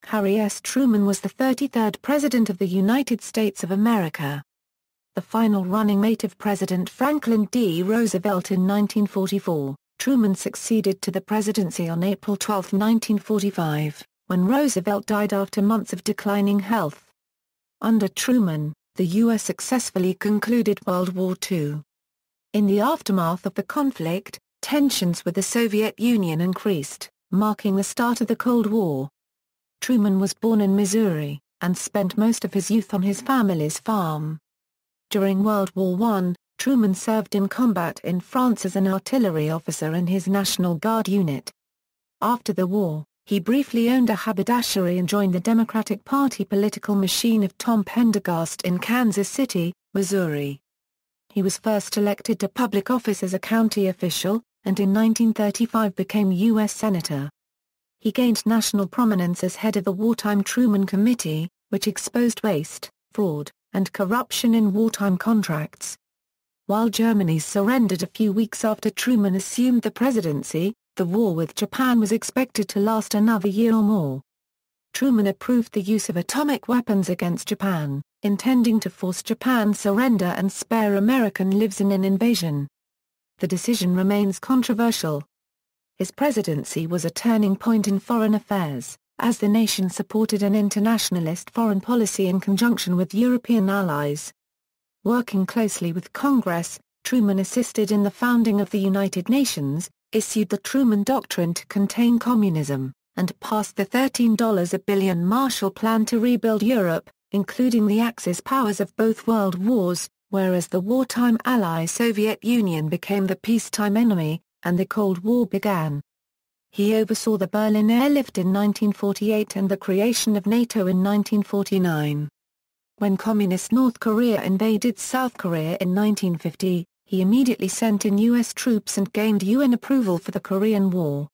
Harry S. Truman was the 33rd President of the United States of America. The final running mate of President Franklin D. Roosevelt in 1944, Truman succeeded to the presidency on April 12, 1945, when Roosevelt died after months of declining health. Under Truman, the U.S. successfully concluded World War II. In the aftermath of the conflict, tensions with the Soviet Union increased, marking the start of the Cold War. Truman was born in Missouri, and spent most of his youth on his family's farm. During World War I, Truman served in combat in France as an artillery officer in his National Guard unit. After the war, he briefly owned a haberdashery and joined the Democratic Party political machine of Tom Pendergast in Kansas City, Missouri. He was first elected to public office as a county official, and in 1935 became U.S. Senator. He gained national prominence as head of the wartime Truman Committee, which exposed waste, fraud, and corruption in wartime contracts. While Germany surrendered a few weeks after Truman assumed the presidency, the war with Japan was expected to last another year or more. Truman approved the use of atomic weapons against Japan, intending to force Japan's surrender and spare American lives in an invasion. The decision remains controversial. His presidency was a turning point in foreign affairs, as the nation supported an internationalist foreign policy in conjunction with European allies. Working closely with Congress, Truman assisted in the founding of the United Nations, issued the Truman Doctrine to contain communism, and passed the $13 billion Marshall Plan to rebuild Europe, including the Axis powers of both world wars, whereas the wartime ally Soviet Union became the peacetime enemy, and the Cold War began. He oversaw the Berlin Airlift in 1948 and the creation of NATO in 1949. When Communist North Korea invaded South Korea in 1950, he immediately sent in U.S. troops and gained UN approval for the Korean War.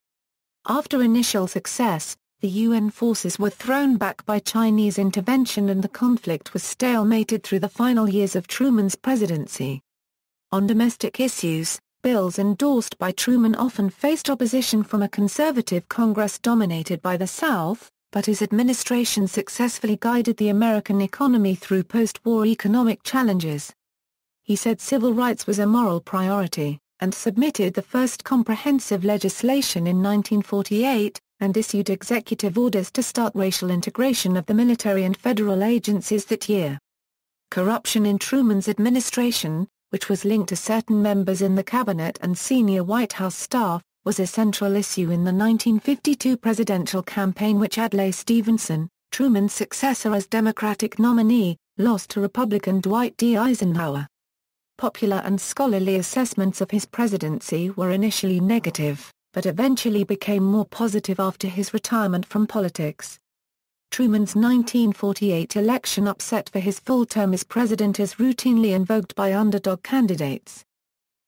After initial success, the UN forces were thrown back by Chinese intervention and the conflict was stalemated through the final years of Truman's presidency. On domestic issues, bills endorsed by Truman often faced opposition from a conservative Congress dominated by the South, but his administration successfully guided the American economy through post-war economic challenges. He said civil rights was a moral priority, and submitted the first comprehensive legislation in 1948, and issued executive orders to start racial integration of the military and federal agencies that year. Corruption in Truman's administration, which was linked to certain members in the cabinet and senior White House staff, was a central issue in the 1952 presidential campaign which Adlai Stevenson, Truman's successor as Democratic nominee, lost to Republican Dwight D. Eisenhower. Popular and scholarly assessments of his presidency were initially negative, but eventually became more positive after his retirement from politics. Truman's 1948 election upset for his full term as president is routinely invoked by underdog candidates.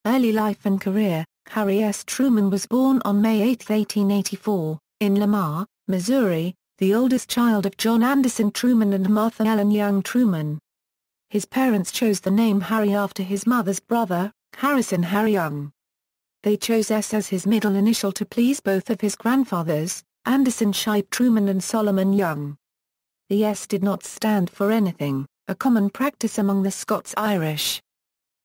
Early life and career: Harry S. Truman was born on May 8, 1884, in Lamar, Missouri, the oldest child of John Anderson Truman and Martha Ellen Young Truman. His parents chose the name Harry after his mother's brother, Harrison Harry Young. They chose S as his middle initial to please both of his grandfathers, Anderson Shipe Truman and Solomon Young. The S did not stand for anything, a common practice among the Scots-Irish.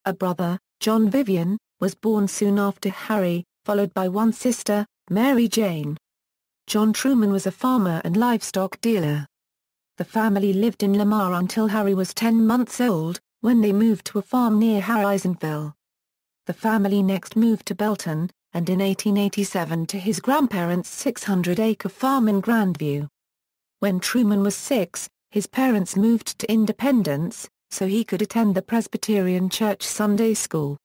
A brother, John Vivian, was born soon after Harry, followed by one sister, Mary Jane. John Truman was a farmer and livestock dealer. The family lived in Lamar until Harry was 10 months old, when they moved to a farm near Harrisonville. The family next moved to Belton, and in 1887 to his grandparents' 600-acre farm in Grandview. When Truman was 6, his parents moved to Independence, so he could attend the Presbyterian Church Sunday School.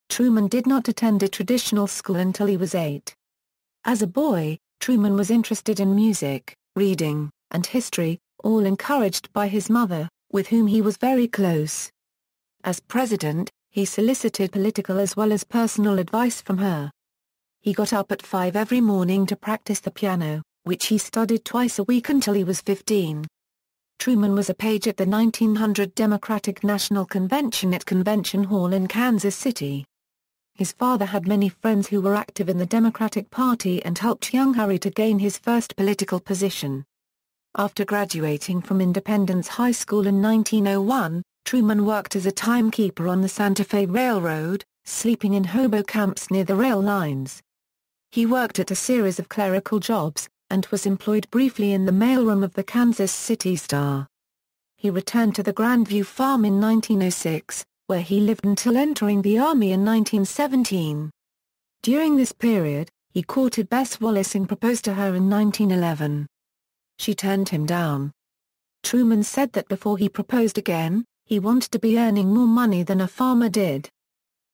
Truman did not attend a traditional school until he was 8. As a boy, Truman was interested in music, reading, and history, all encouraged by his mother, with whom he was very close. As president, he solicited political as well as personal advice from her. He got up at 5 every morning to practice the piano, which he studied twice a week until he was 15. Truman was a page at the 1900 Democratic National Convention at Convention Hall in Kansas City. His father had many friends who were active in the Democratic Party and helped young Harry to gain his first political position. After graduating from Independence High School in 1901, Truman worked as a timekeeper on the Santa Fe Railroad, sleeping in hobo camps near the rail lines. He worked at a series of clerical jobs, and was employed briefly in the mailroom of the Kansas City Star. He returned to the Grandview farm in 1906, where he lived until entering the Army in 1917. During this period, he courted Bess Wallace and proposed to her in 1911. She turned him down. Truman said that before he proposed again, he wanted to be earning more money than a farmer did.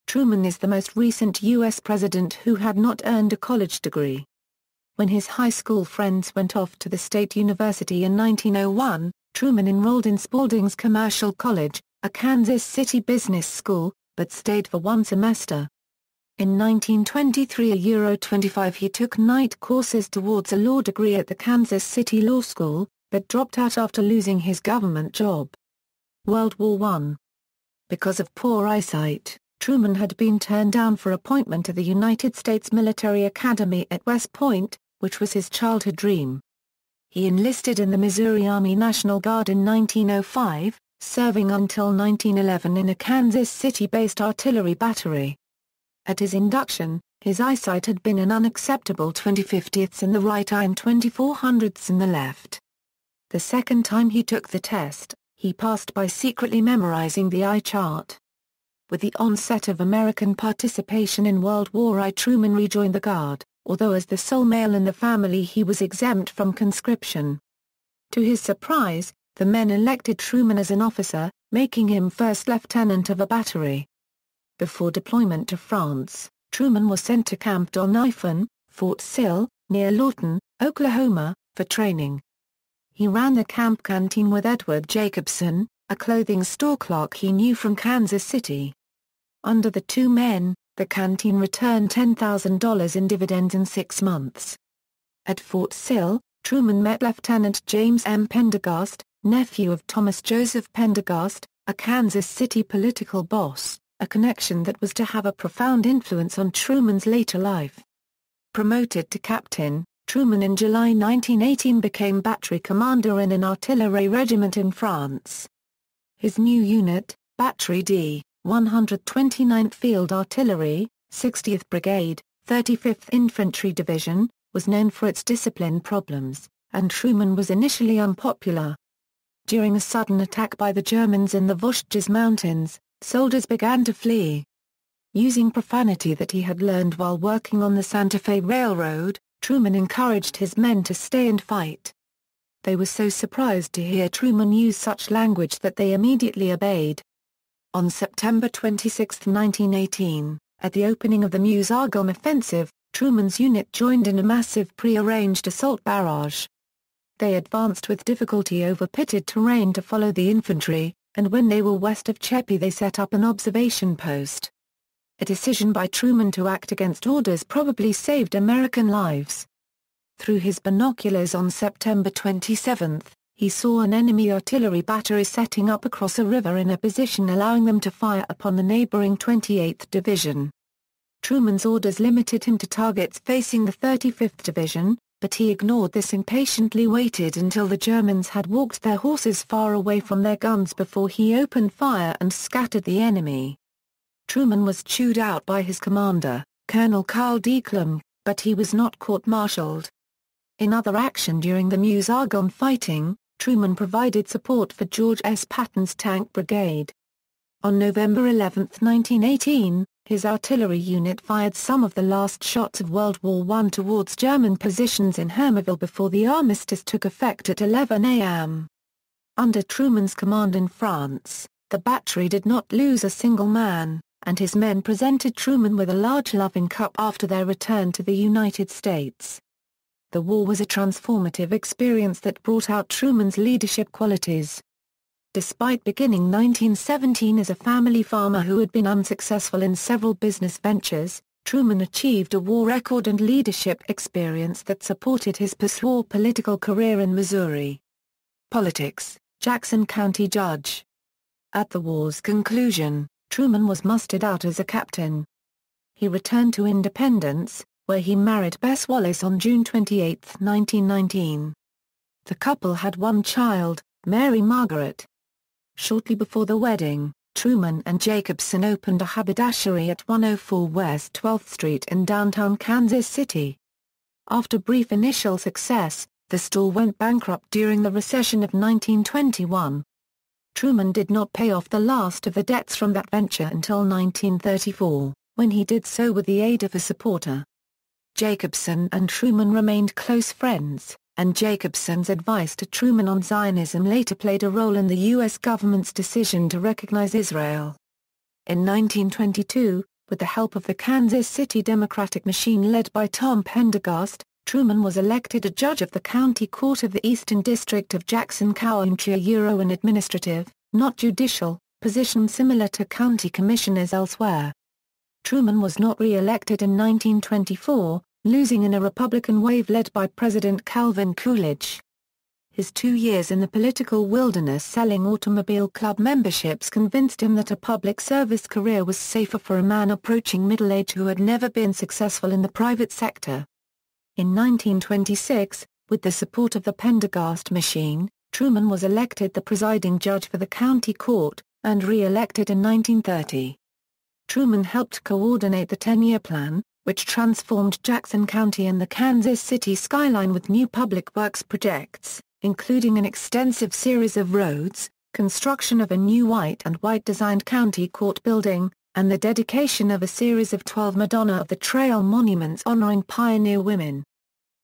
Truman is the most recent U.S. president who had not earned a college degree. When his high school friends went off to the State University in 1901, Truman enrolled in Spalding's Commercial College, a Kansas City business school, but stayed for one semester. In 1923 €25 he took night courses towards a law degree at the Kansas City Law School, but dropped out after losing his government job. World War I. Because of poor eyesight, Truman had been turned down for appointment to the United States Military Academy at West Point, which was his childhood dream. He enlisted in the Missouri Army National Guard in 1905, serving until 1911 in a Kansas City-based artillery battery. At his induction, his eyesight had been an unacceptable 20/50ths in the right eye and 24/100ths in the left. The second time he took the test, he passed by secretly memorizing the eye chart. With the onset of American participation in World War I, Truman rejoined the Guard, although as the sole male in the family he was exempt from conscription. To his surprise, the men elected Truman as an officer, making him first lieutenant of a battery. Before deployment to France, Truman was sent to Camp Doniphan, Fort Sill, near Lawton, Oklahoma, for training. He ran the camp canteen with Edward Jacobson, a clothing store clerk he knew from Kansas City. Under the two men, the canteen returned $10,000 in dividends in 6 months. At Fort Sill, Truman met Lieutenant James M. Pendergast, nephew of Thomas Joseph Pendergast, a Kansas City political boss, a connection that was to have a profound influence on Truman's later life. Promoted to captain, Truman in July 1918 became battery commander in an artillery regiment in France. His new unit, Battery D, 129th Field Artillery, 60th Brigade, 35th Infantry Division, was known for its discipline problems, and Truman was initially unpopular. During a sudden attack by the Germans in the Vosges Mountains, soldiers began to flee. Using profanity that he had learned while working on the Santa Fe Railroad, Truman encouraged his men to stay and fight. They were so surprised to hear Truman use such language that they immediately obeyed. On September 26, 1918, at the opening of the Meuse-Argonne offensive, Truman's unit joined in a massive pre-arranged assault barrage. They advanced with difficulty over pitted terrain to follow the infantry, and when they were west of Chepi they set up an observation post. A decision by Truman to act against orders probably saved American lives. Through his binoculars on September 27, he saw an enemy artillery battery setting up across a river in a position allowing them to fire upon the neighboring 28th Division. Truman's orders limited him to targets facing the 35th Division, but he ignored this and patiently waited until the Germans had walked their horses far away from their guns before he opened fire and scattered the enemy. Truman was chewed out by his commander, Colonel Carl Declam, but he was not court-martialed. In other action during the Meuse-Argonne fighting, Truman provided support for George S. Patton's Tank Brigade. On November 11, 1918, his artillery unit fired some of the last shots of World War I towards German positions in Hermeville before the armistice took effect at 11 a.m. Under Truman's command in France, the battery did not lose a single man, and his men presented Truman with a large loving cup after their return to the United States. The war was a transformative experience that brought out Truman's leadership qualities. Despite beginning 1917 as a family farmer who had been unsuccessful in several business ventures, Truman achieved a war record and leadership experience that supported his post-war political career in Missouri. Politics: Jackson County Judge. At the war's conclusion, Truman was mustered out as a captain. He returned to Independence, where he married Bess Wallace on June 28, 1919. The couple had one child, Mary Margaret. Shortly before the wedding, Truman and Jacobson opened a haberdashery at 104 West 12th Street in downtown Kansas City. After brief initial success, the store went bankrupt during the recession of 1921. Truman did not pay off the last of the debts from that venture until 1934, when he did so with the aid of a supporter. Jacobson and Truman remained close friends, and Jacobson's advice to Truman on Zionism later played a role in the U.S. government's decision to recognize Israel. In 1922, with the help of the Kansas City Democratic machine led by Tom Pendergast, Truman was elected a judge of the County Court of the Eastern District of Jackson County, an administrative, not judicial, position similar to county commissioners elsewhere. Truman was not re-elected in 1924, losing in a Republican wave led by President Calvin Coolidge. His 2 years in the political wilderness selling automobile club memberships convinced him that a public service career was safer for a man approaching middle age who had never been successful in the private sector. In 1926, with the support of the Pendergast machine, Truman was elected the presiding judge for the county court, and re-elected in 1930. Truman helped coordinate the 10-year plan, which transformed Jackson County and the Kansas City skyline with new public works projects, including an extensive series of roads, construction of a new white designed county court building, and the dedication of a series of 12 Madonna of the Trail monuments honoring pioneer women.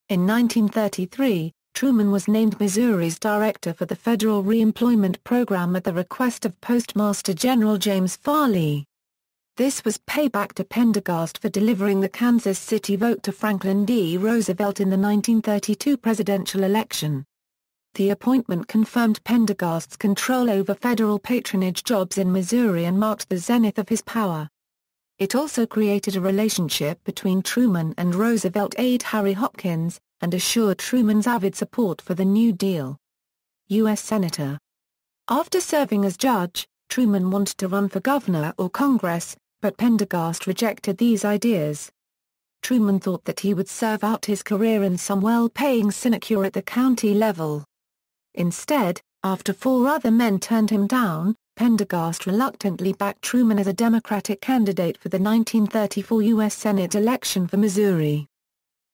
In 1933, Truman was named Missouri's director for the federal reemployment program at the request of Postmaster General James Farley. This was payback to Pendergast for delivering the Kansas City vote to Franklin D. Roosevelt in the 1932 presidential election. The appointment confirmed Pendergast's control over federal patronage jobs in Missouri and marked the zenith of his power. It also created a relationship between Truman and Roosevelt aide Harry Hopkins, and assured Truman's avid support for the New Deal. U.S. Senator. After serving as judge, Truman wanted to run for governor or Congress, but Pendergast rejected these ideas. Truman thought that he would serve out his career in some well-paying sinecure at the county level. Instead, after 4 other men turned him down, Pendergast reluctantly backed Truman as a Democratic candidate for the 1934 U.S. Senate election for Missouri.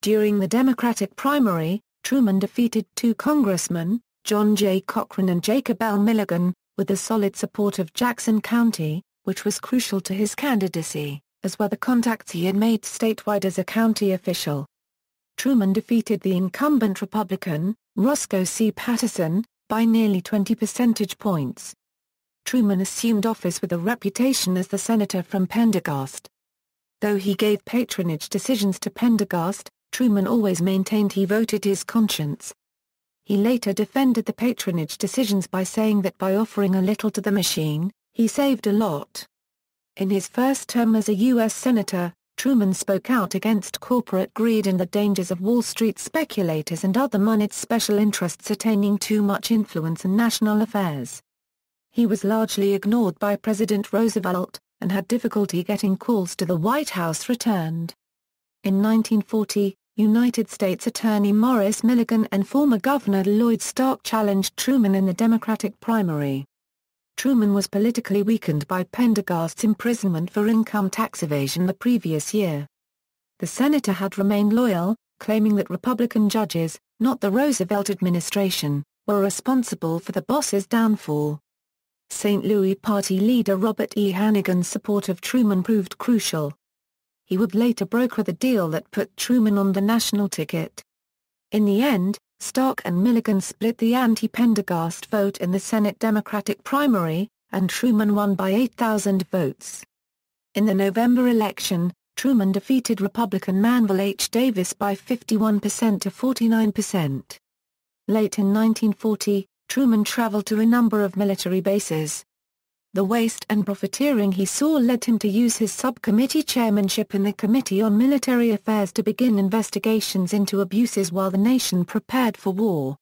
During the Democratic primary, Truman defeated 2 congressmen, John J. Cochran and Jacob L. Milligan, with the solid support of Jackson County, which was crucial to his candidacy, as were the contacts he had made statewide as a county official. Truman defeated the incumbent Republican, Roscoe C. Patterson, by nearly 20 percentage points. Truman assumed office with a reputation as the senator from Pendergast. Though he gave patronage decisions to Pendergast, Truman always maintained he voted his conscience. He later defended the patronage decisions by saying that by offering a little to the machine, he saved a lot. In his first term as a U.S. Senator, Truman spoke out against corporate greed and the dangers of Wall Street speculators and other moneyed special interests attaining too much influence in national affairs. He was largely ignored by President Roosevelt, and had difficulty getting calls to the White House returned. In 1940, United States Attorney Morris Milligan and former Governor Lloyd Stark challenged Truman in the Democratic primary. Truman was politically weakened by Pendergast's imprisonment for income tax evasion the previous year. The senator had remained loyal, claiming that Republican judges, not the Roosevelt administration, were responsible for the boss's downfall. St. Louis Party leader Robert E. Hannigan's support of Truman proved crucial. He would later broker the deal that put Truman on the national ticket. In the end, Stark and Milligan split the anti-Pendergast vote in the Senate Democratic primary, and Truman won by 8,000 votes. In the November election, Truman defeated Republican Manvel H. Davis by 51% to 49%. Late in 1940, Truman traveled to a number of military bases. The waste and profiteering he saw led him to use his subcommittee chairmanship in the Committee on Military Affairs to begin investigations into abuses while the nation prepared for war.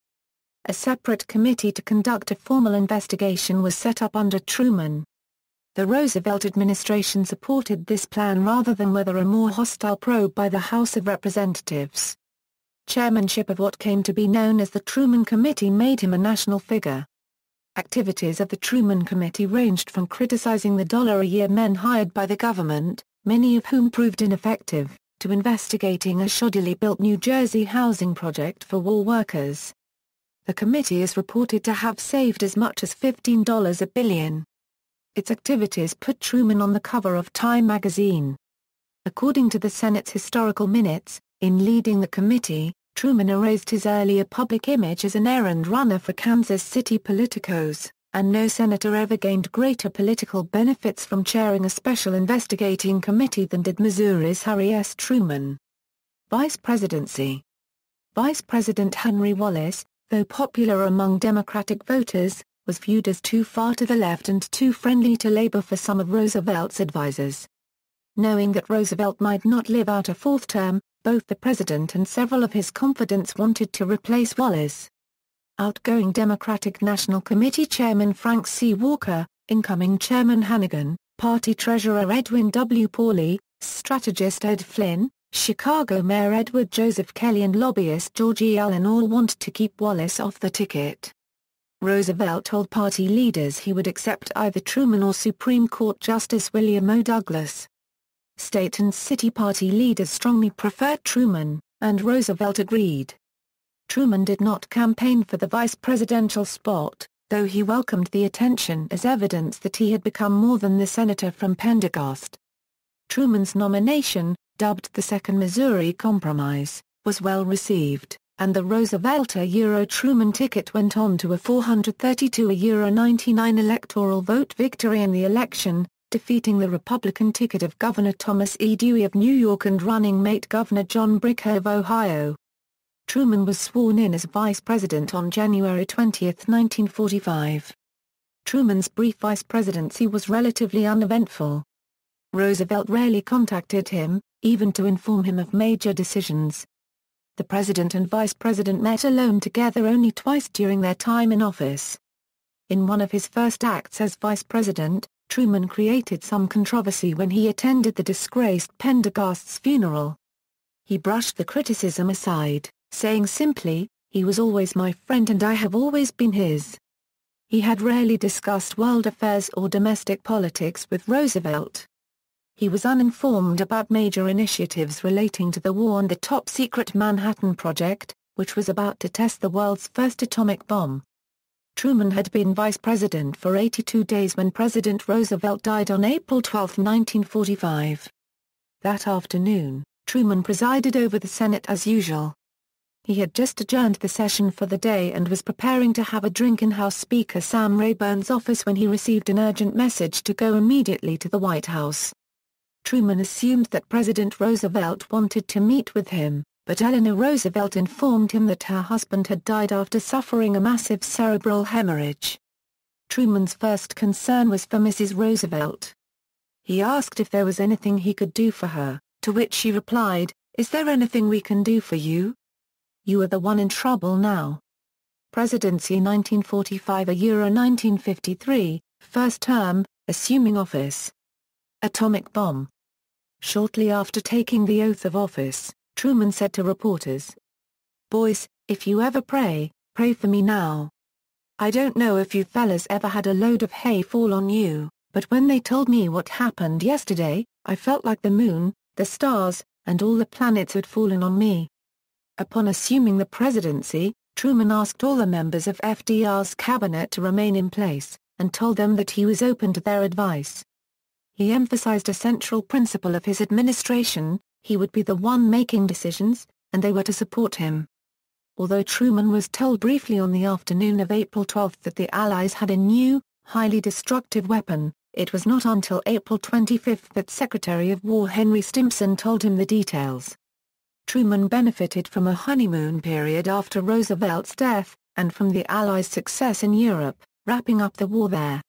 A separate committee to conduct a formal investigation was set up under Truman. The Roosevelt administration supported this plan rather than whether a more hostile probe by the House of Representatives. chairmanship of what came to be known as the Truman Committee made him a national figure. Activities of the Truman Committee ranged from criticizing the $1-a-year men hired by the government, many of whom proved ineffective, to investigating a shoddily built New Jersey housing project for war workers. The committee is reported to have saved as much as $15 a billion. Its activities put Truman on the cover of Time magazine. According to the Senate's historical minutes, in leading the committee, Truman erased his earlier public image as an errand runner for Kansas City politicos, and no senator ever gained greater political benefits from chairing a special investigating committee than did Missouri's Harry S. Truman. Vice Presidency. Vice President Henry Wallace, though popular among Democratic voters, was viewed as too far to the left and too friendly to Labor for some of Roosevelt's advisers. Knowing that Roosevelt might not live out a fourth term, both the president and several of his confidants wanted to replace Wallace. Outgoing Democratic National Committee Chairman Frank C. Walker, incoming Chairman Hannigan, Party Treasurer Edwin W. Pauley, strategist Ed Flynn, Chicago Mayor Edward Joseph Kelly and lobbyist George E. Allen all wanted to keep Wallace off the ticket. Roosevelt told party leaders he would accept either Truman or Supreme Court Justice William O. Douglas. State and city party leaders strongly preferred Truman, and Roosevelt agreed. Truman did not campaign for the vice presidential spot, though he welcomed the attention as evidence that he had become more than the senator from Pendergast. Truman's nomination, dubbed the Second Missouri Compromise, was well received, and the Roosevelt-Truman ticket went on to a 432-99 electoral vote victory in the election, defeating the Republican ticket of Governor Thomas E. Dewey of New York and running mate Governor John Bricker of Ohio. Truman was sworn in as vice president on January 20, 1945. Truman's brief vice presidency was relatively uneventful. Roosevelt rarely contacted him, even to inform him of major decisions. The president and vice president met alone together only twice during their time in office. In one of his first acts as vice president, Truman created some controversy when he attended the disgraced Pendergast's funeral. He brushed the criticism aside, saying simply, "He was always my friend and I have always been his." He had rarely discussed world affairs or domestic politics with Roosevelt. He was uninformed about major initiatives relating to the war and the top-secret Manhattan Project, which was about to test the world's first atomic bomb. Truman had been vice president for 82 days when President Roosevelt died on April 12, 1945. That afternoon, Truman presided over the Senate as usual. He had just adjourned the session for the day and was preparing to have a drink in House Speaker Sam Rayburn's office when he received an urgent message to go immediately to the White House. Truman assumed that President Roosevelt wanted to meet with him, but Eleanor Roosevelt informed him that her husband had died after suffering a massive cerebral hemorrhage. Truman's first concern was for Mrs. Roosevelt. He asked if there was anything he could do for her, to which she replied, "Is there anything we can do for you? You are the one in trouble now." Presidency 1945-1953, first term, assuming office. Atomic bomb. Shortly after taking the oath of office, Truman said to reporters, "Boys, if you ever pray, pray for me now. I don't know if you fellas ever had a load of hay fall on you, but when they told me what happened yesterday, I felt like the moon, the stars, and all the planets had fallen on me." Upon assuming the presidency, Truman asked all the members of FDR's cabinet to remain in place, and told them that he was open to their advice. He emphasized a central principle of his administration: he would be the one making decisions, and they were to support him. Although Truman was told briefly on the afternoon of April 12 that the Allies had a new, highly destructive weapon, it was not until April 25 that Secretary of War Henry Stimson told him the details. Truman benefited from a honeymoon period after Roosevelt's death, and from the Allies' success in Europe, wrapping up the war there.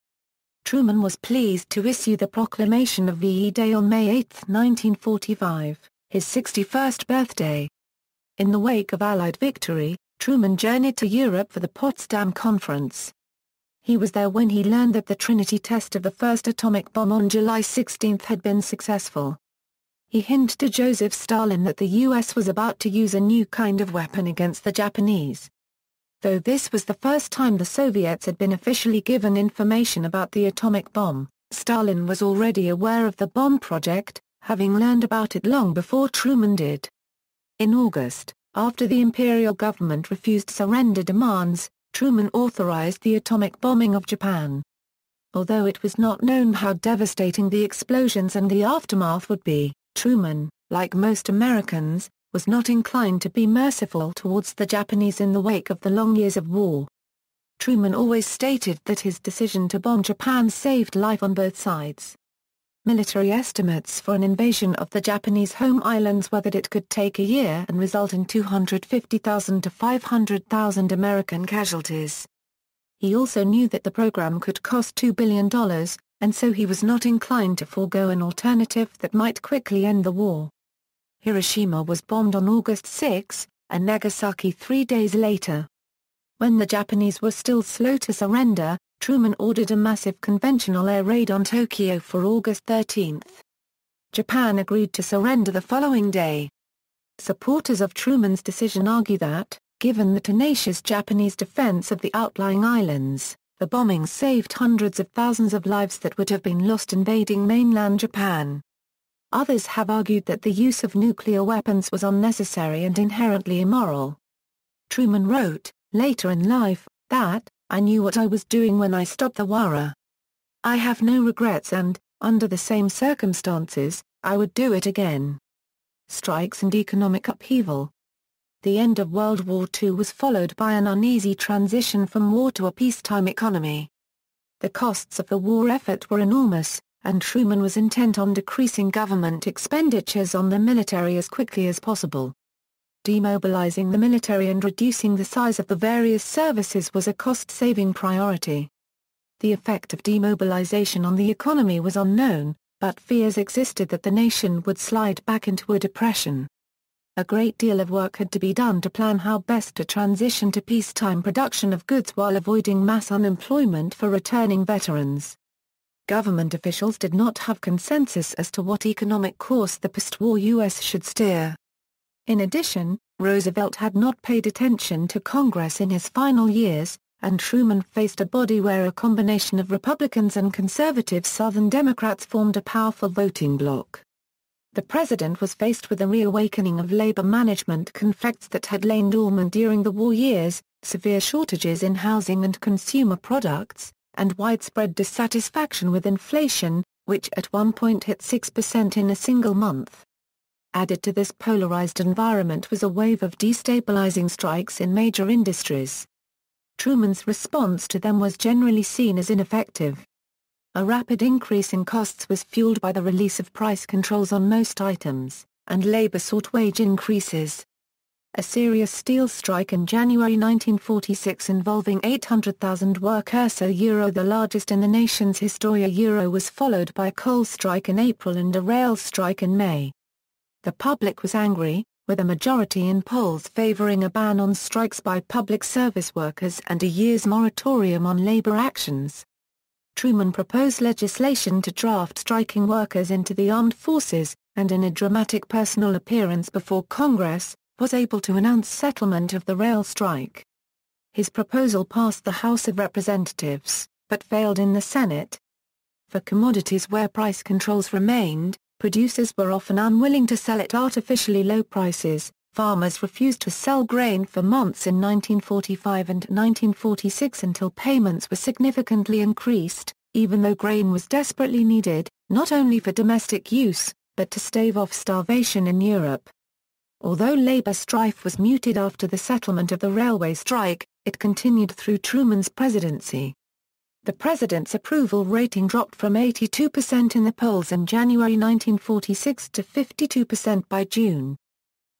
Truman was pleased to issue the Proclamation of Ve Day on May 8, 1945, his 61st birthday. In the wake of Allied victory, Truman journeyed to Europe for the Potsdam Conference. He was there when he learned that the Trinity test of the first atomic bomb on July 16 had been successful. He hinted to Joseph Stalin that the U.S. was about to use a new kind of weapon against the Japanese. Though this was the first time the Soviets had been officially given information about the atomic bomb, Stalin was already aware of the bomb project, having learned about it long before Truman did. In August, after the imperial government refused surrender demands, Truman authorized the atomic bombing of Japan. Although it was not known how devastating the explosions and the aftermath would be, Truman, like most Americans, was not inclined to be merciful towards the Japanese in the wake of the long years of war. Truman always stated that his decision to bomb Japan saved life on both sides. Military estimates for an invasion of the Japanese home islands were that it could take a year and result in 250,000 to 500,000 American casualties. He also knew that the program could cost $2 billion, and so he was not inclined to forego an alternative that might quickly end the war. Hiroshima was bombed on August 6, and Nagasaki 3 days later. When the Japanese were still slow to surrender, Truman ordered a massive conventional air raid on Tokyo for August 13. Japan agreed to surrender the following day. Supporters of Truman's decision argue that, given the tenacious Japanese defense of the outlying islands, the bombings saved hundreds of thousands of lives that would have been lost invading mainland Japan. Others have argued that the use of nuclear weapons was unnecessary and inherently immoral. Truman wrote, later in life, that, "I knew what I was doing when I stopped the war. I have no regrets and, under the same circumstances, I would do it again." Strikes and economic upheaval. The end of World War II was followed by an uneasy transition from war to a peacetime economy. The costs of the war effort were enormous, and Truman was intent on decreasing government expenditures on the military as quickly as possible. Demobilizing the military and reducing the size of the various services was a cost-saving priority. The effect of demobilization on the economy was unknown, but fears existed that the nation would slide back into a depression. A great deal of work had to be done to plan how best to transition to peacetime production of goods while avoiding mass unemployment for returning veterans. Government officials did not have consensus as to what economic course the post-war U.S. should steer. In addition, Roosevelt had not paid attention to Congress in his final years, and Truman faced a body where a combination of Republicans and conservative Southern Democrats formed a powerful voting bloc. The president was faced with a reawakening of labor management conflicts that had lain dormant during the war years, severe shortages in housing and consumer products, and widespread dissatisfaction with inflation, which at one point hit 6% in a single month. Added to this polarized environment was a wave of destabilizing strikes in major industries. Truman's response to them was generally seen as ineffective. A rapid increase in costs was fueled by the release of price controls on most items, and labor sought wage increases. A serious steel strike in January 1946 involving 800,000 workers, the largest in the nation's history, was followed by a coal strike in April and a rail strike in May. The public was angry, with a majority in polls favoring a ban on strikes by public service workers and a year's moratorium on labor actions. Truman proposed legislation to draft striking workers into the armed forces, and in a dramatic personal appearance before Congress, was able to announce settlement of the rail strike. His proposal passed the House of Representatives, but failed in the Senate. For commodities where price controls remained, producers were often unwilling to sell at artificially low prices. Farmers refused to sell grain for months in 1945 and 1946 until payments were significantly increased, even though grain was desperately needed, not only for domestic use, but to stave off starvation in Europe. Although labor strife was muted after the settlement of the railway strike, it continued through Truman's presidency. The president's approval rating dropped from 82% in the polls in January 1946 to 52% by June.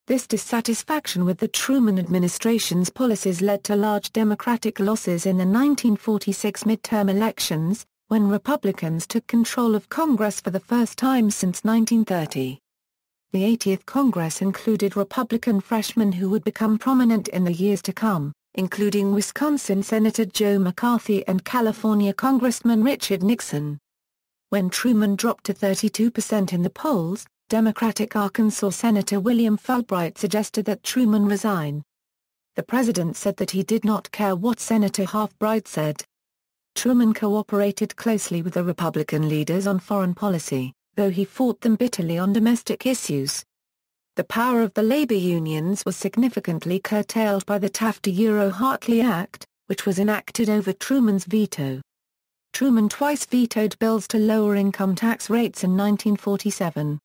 This dissatisfaction with the Truman administration's policies led to large Democratic losses in the 1946 midterm elections, when Republicans took control of Congress for the first time since 1930. The 80th Congress included Republican freshmen who would become prominent in the years to come, including Wisconsin Senator Joe McCarthy and California Congressman Richard Nixon. When Truman dropped to 32% in the polls, Democratic Arkansas Senator William Fulbright suggested that Truman resign. The president said that he did not care what Senator Fulbright said. Truman cooperated closely with the Republican leaders on foreign policy, though he fought them bitterly on domestic issues. The power of the labor unions was significantly curtailed by the Taft-Hartley Act, which was enacted over Truman's veto. Truman twice vetoed bills to lower income tax rates in 1947.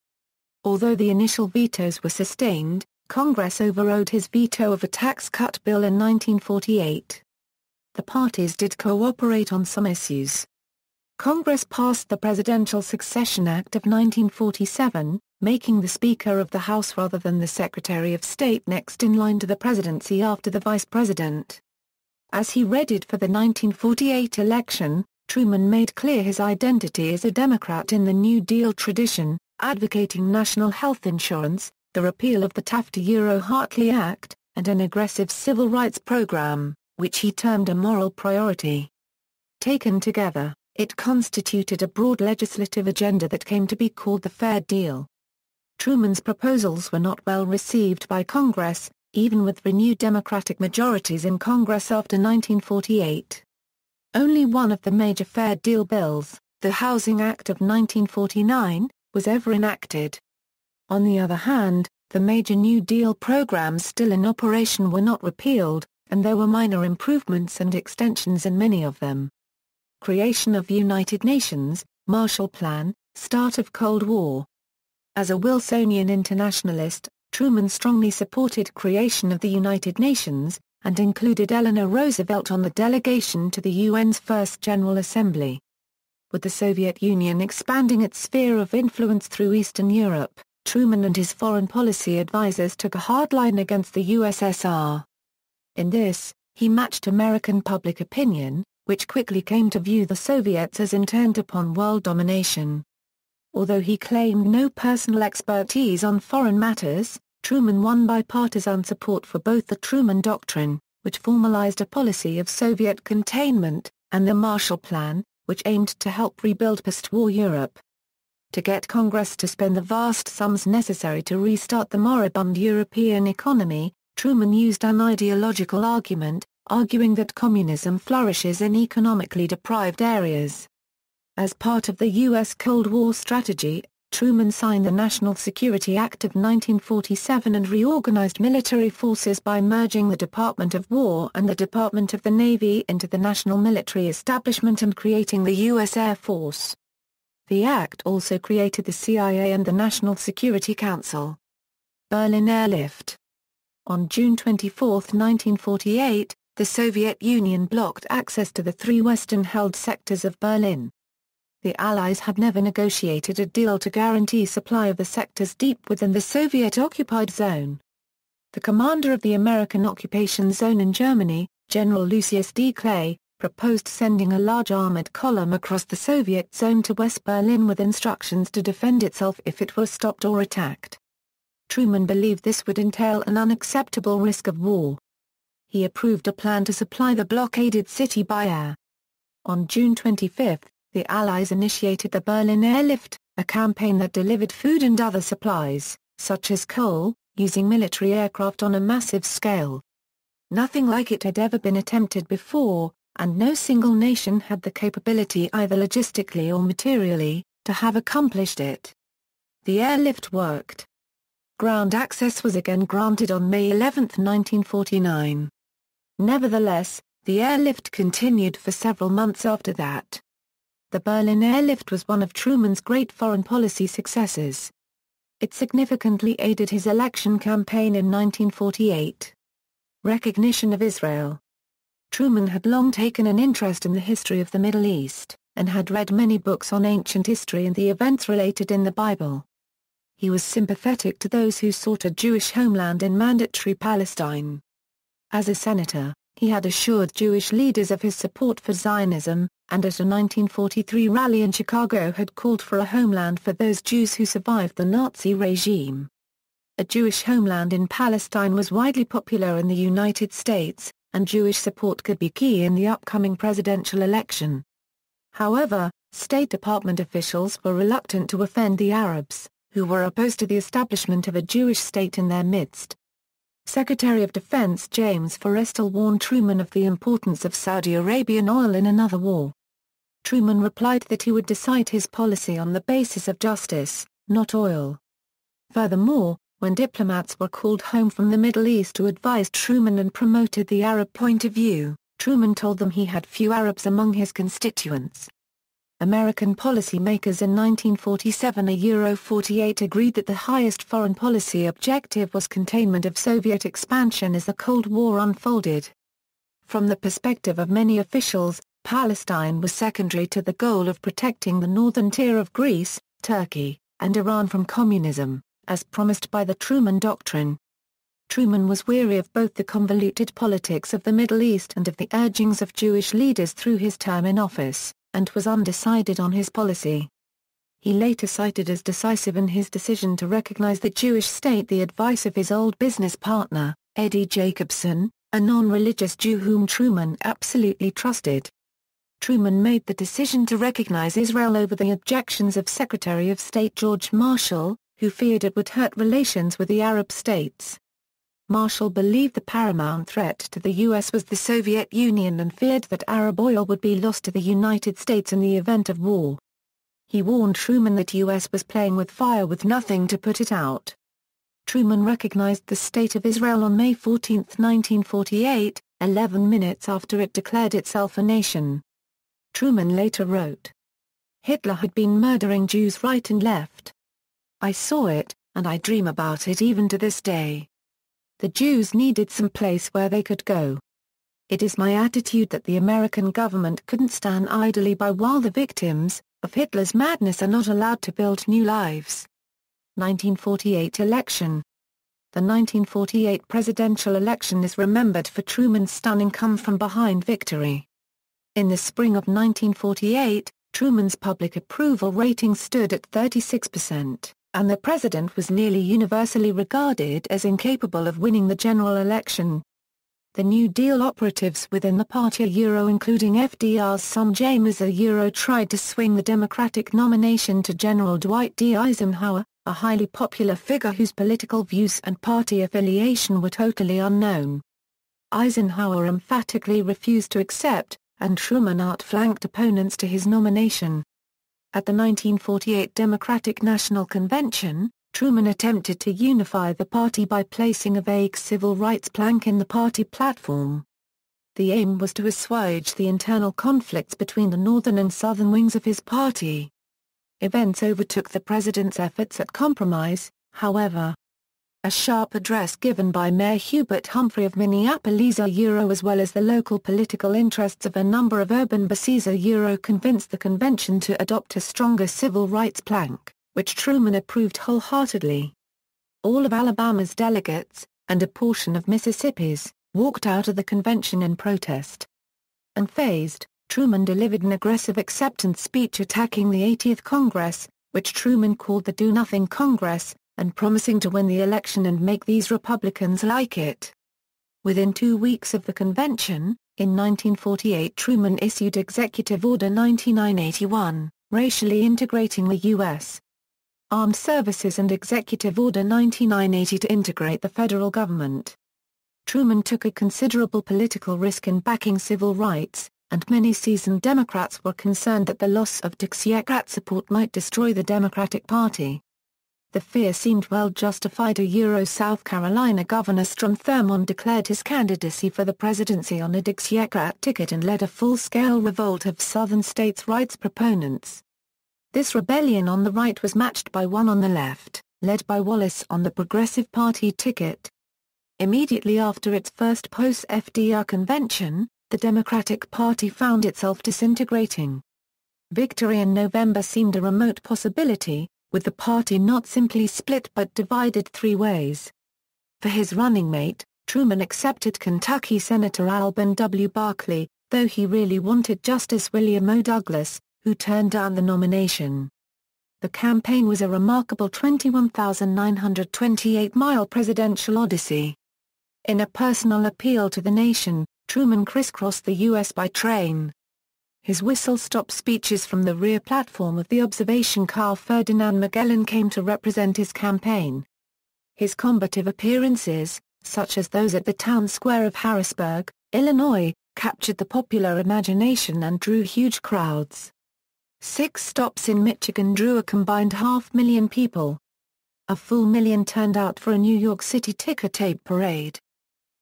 Although the initial vetoes were sustained, Congress overrode his veto of a tax cut bill in 1948. The parties did cooperate on some issues. Congress passed the Presidential Succession Act of 1947, making the Speaker of the House rather than the Secretary of State next in line to the presidency after the Vice President. As he readied for the 1948 election, Truman made clear his identity as a Democrat in the New Deal tradition, advocating national health insurance, the repeal of the Taft-Hartley Act, and an aggressive civil rights program, which he termed a moral priority. Taken together, it constituted a broad legislative agenda that came to be called the Fair Deal. Truman's proposals were not well received by Congress, even with renewed Democratic majorities in Congress after 1948. Only one of the major Fair Deal bills, the Housing Act of 1949, was ever enacted. On the other hand, the major New Deal programs still in operation were not repealed, and there were minor improvements and extensions in many of them. Creation of United Nations, Marshall Plan, start of Cold War. As a Wilsonian internationalist, Truman strongly supported creation of the United Nations, and included Eleanor Roosevelt on the delegation to the UN's First General Assembly. With the Soviet Union expanding its sphere of influence through Eastern Europe, Truman and his foreign policy advisers took a hard line against the USSR. In this, he matched American public opinion, which quickly came to view the Soviets as intent upon world domination. Although he claimed no personal expertise on foreign matters, Truman won bipartisan support for both the Truman Doctrine, which formalized a policy of Soviet containment, and the Marshall Plan, which aimed to help rebuild post-war Europe. To get Congress to spend the vast sums necessary to restart the moribund European economy, Truman used an ideological argument, arguing that communism flourishes in economically deprived areas. As part of the U.S. Cold War strategy, Truman signed the National Security Act of 1947 and reorganized military forces by merging the Department of War and the Department of the Navy into the National Military Establishment and creating the U.S. Air Force. The act also created the CIA and the National Security Council. Berlin Airlift. On June 24, 1948, the Soviet Union blocked access to the three western-held sectors of Berlin. The Allies had never negotiated a deal to guarantee supply of the sectors deep within the Soviet-occupied zone. The commander of the American occupation zone in Germany, General Lucius D. Clay, proposed sending a large armored column across the Soviet zone to West Berlin with instructions to defend itself if it were stopped or attacked. Truman believed this would entail an unacceptable risk of war. He approved a plan to supply the blockaded city by air. On June 25, the Allies initiated the Berlin Airlift, a campaign that delivered food and other supplies, such as coal, using military aircraft on a massive scale. Nothing like it had ever been attempted before, and no single nation had the capability either logistically or materially, to have accomplished it. The airlift worked. Ground access was again granted on May 11, 1949. Nevertheless, the airlift continued for several months after that. The Berlin Airlift was one of Truman's great foreign policy successes. It significantly aided his election campaign in 1948. Recognition of Israel. Truman had long taken an interest in the history of the Middle East, and had read many books on ancient history and the events related in the Bible. He was sympathetic to those who sought a Jewish homeland in mandatory Palestine. As a senator, he had assured Jewish leaders of his support for Zionism, and at a 1943 rally in Chicago had called for a homeland for those Jews who survived the Nazi regime. A Jewish homeland in Palestine was widely popular in the United States, and Jewish support could be key in the upcoming presidential election. However, State Department officials were reluctant to offend the Arabs, who were opposed to the establishment of a Jewish state in their midst. Secretary of Defense James Forrestal warned Truman of the importance of Saudi Arabian oil in another war. Truman replied that he would decide his policy on the basis of justice, not oil. Furthermore, when diplomats were called home from the Middle East to advise Truman and promoted the Arab point of view, Truman told them he had few Arabs among his constituents. American policymakers in 1947-48 agreed that the highest foreign policy objective was containment of Soviet expansion as the Cold War unfolded. From the perspective of many officials, Palestine was secondary to the goal of protecting the northern tier of Greece, Turkey, and Iran from communism, as promised by the Truman Doctrine. Truman was weary of both the convoluted politics of the Middle East and of the urgings of Jewish leaders through his term in office, and was undecided on his policy. He later cited as decisive in his decision to recognize the Jewish state the advice of his old business partner, Eddie Jacobson, a non-religious Jew whom Truman absolutely trusted. Truman made the decision to recognize Israel over the objections of Secretary of State George Marshall, who feared it would hurt relations with the Arab states. Marshall believed the paramount threat to the U.S. was the Soviet Union and feared that Arab oil would be lost to the United States in the event of war. He warned Truman that U.S. was playing with fire with nothing to put it out. Truman recognized the State of Israel on May 14, 1948, 11 minutes after it declared itself a nation. Truman later wrote, "Hitler had been murdering Jews right and left. I saw it, and I dream about it even to this day. The Jews needed some place where they could go. It is my attitude that the American government couldn't stand idly by while the victims of Hitler's madness are not allowed to build new lives." 1948 election. The 1948 presidential election is remembered for Truman's stunning come-from-behind victory. In the spring of 1948, Truman's public approval rating stood at 36%, and the president was nearly universally regarded as incapable of winning the general election. The New Deal operatives within the party including FDR's son James tried to swing the Democratic nomination to General Dwight D. Eisenhower, a highly popular figure whose political views and party affiliation were totally unknown. Eisenhower emphatically refused to accept, and Truman outflanked opponents to his nomination. At the 1948 Democratic National Convention, Truman attempted to unify the party by placing a vague civil rights plank in the party platform. The aim was to assuage the internal conflicts between the northern and southern wings of his party. Events overtook the president's efforts at compromise, however. A sharp address given by Mayor Hubert Humphrey of Minneapolis as well as the local political interests of a number of urban bases convinced the convention to adopt a stronger civil rights plank, which Truman approved wholeheartedly. All of Alabama's delegates, and a portion of Mississippi's, walked out of the convention in protest. Unfazed, Truman delivered an aggressive acceptance speech attacking the 80th Congress, which Truman called the Do-Nothing Congress, and promising to win the election and make these Republicans like it. Within 2 weeks of the convention, in 1948 Truman issued Executive Order 9981, racially integrating the U.S. Armed Services and Executive Order 9980 to integrate the federal government. Truman took a considerable political risk in backing civil rights, and many seasoned Democrats were concerned that the loss of Dixiecrat support might destroy the Democratic Party. The fear seemed well justified. South Carolina Governor Strom Thurmond declared his candidacy for the presidency on a Dixiecrat ticket and led a full-scale revolt of Southern states' rights proponents. This rebellion on the right was matched by one on the left, led by Wallace on the Progressive Party ticket. Immediately after its first post-FDR convention, the Democratic Party found itself disintegrating. Victory in November seemed a remote possibility, with the party not simply split but divided three ways. For his running mate, Truman accepted Kentucky Senator Alban W. Barkley, though he really wanted Justice William O. Douglas, who turned down the nomination. The campaign was a remarkable 21,928-mile presidential odyssey. In a personal appeal to the nation, Truman crisscrossed the U.S. by train. His whistle-stop speeches from the rear platform of the observation car Ferdinand Magellan came to represent his campaign. His combative appearances, such as those at the town square of Harrisburg, Illinois, captured the popular imagination and drew huge crowds. 6 stops in Michigan drew a combined 500,000 people. A full million turned out for a New York City ticker tape parade.